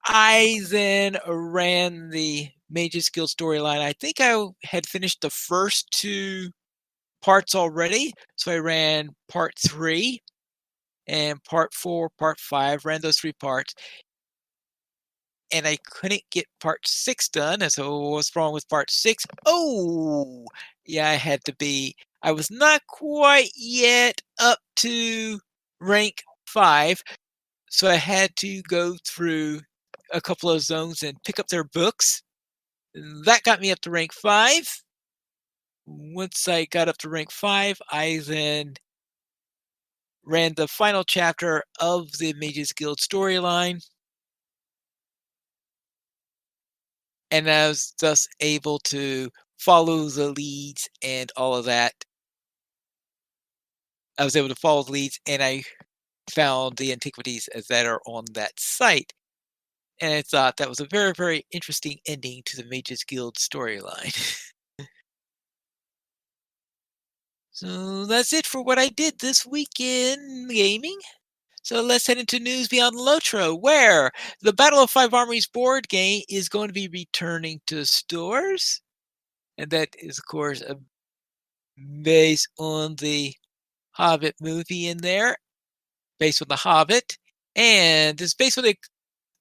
I then ran the Mages Guild storyline. I think I had finished the first 2 parts already, so I ran part 3 and part 4, part 5, ran those 3 parts. And I couldn't get part 6 done, and so what's wrong with part 6? Oh! Yeah, I was not quite yet up to rank 5, so I had to go through a couple of zones and pick up their books. That got me up to rank 5. Once I got up to rank 5, I then ran the final chapter of the Mages Guild storyline. And I was thus able to follow the leads and all of that. I was able to follow the leads, and I found the antiquities that are on that site. And I thought that was a very, very interesting ending to the Mages Guild storyline. So that's it for what I did this week in gaming. So let's head into news beyond LOTRO, where the Battle of Five Armies board game is going to be returning to stores. And that is, of course, based on the Hobbit movie in there, based on The Hobbit, and it's based on the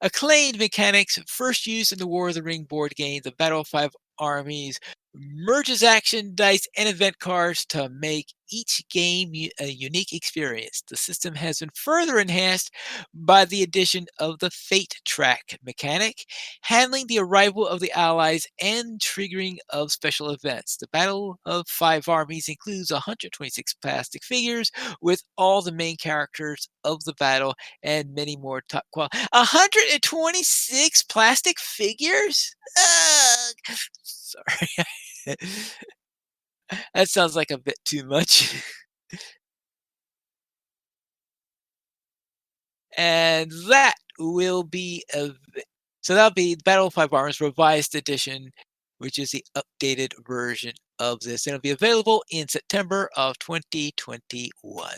acclaimed mechanics first used in the War of the Ring board game. The Battle of Five Armies merges action, dice, and event cards to make each game a unique experience. The system has been further enhanced by the addition of the Fate Track mechanic, handling the arrival of the allies and triggering of special events. The Battle of Five Armies includes 126 plastic figures with all the main characters of the battle and many more top quality. 126 plastic figures? Sorry. That sounds like a bit too much. And that will be so that'll be Battle of Five Armies Revised Edition, which is the updated version of this. And it'll be available in September of 2021.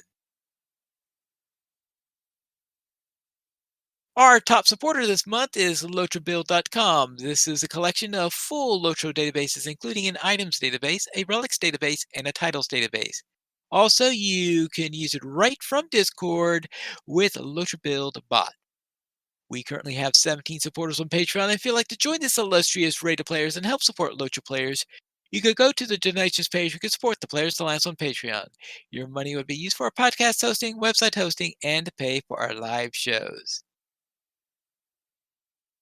Our top supporter this month is LOTRObuild.com. This is a collection of full LOTRO databases, including an items database, a relics database, and a titles database. Also, you can use it right from Discord with LOTRObuild bot. We currently have 17 supporters on Patreon. And if you'd like to join this illustrious raid of players and help support LOTRO players, you could go to the donations page. You could support the Players Alliance on Patreon. Your money would be used for our podcast hosting, website hosting, and to pay for our live shows.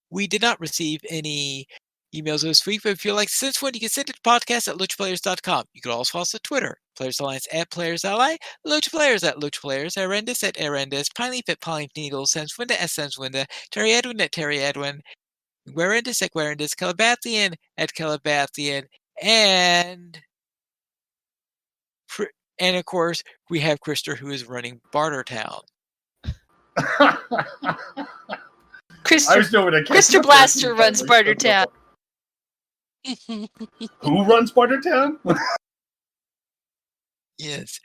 We did not receive any emails this week, but if you'd like to send one, you can send it to podcast at LOTROplayers.com. You can also follow us on Twitter, Players Alliance at Players Ally, LOTRO Players at LOTRO Players, Arendis at Arendis, Pineleaf at Pineleaf Needles, Senswinda at Senswinda, Terry Edwin at Terry Edwin, Guarendis at Guarendis, Calabathian at Calabathian, and of course, we have Krister, who is running Bartertown. Krister Blaster runs Bartertown. Who runs Bartertown? Yes.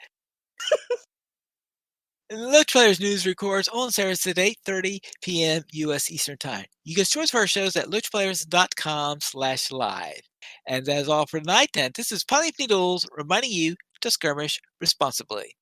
LOTRO Players News records on Saturday, 8:30 p.m. U.S. Eastern Time. You can join us for our shows at LOTROplayers.com/live. And that is all for tonight. And this is Pineleaf Needles reminding you to skirmish responsibly.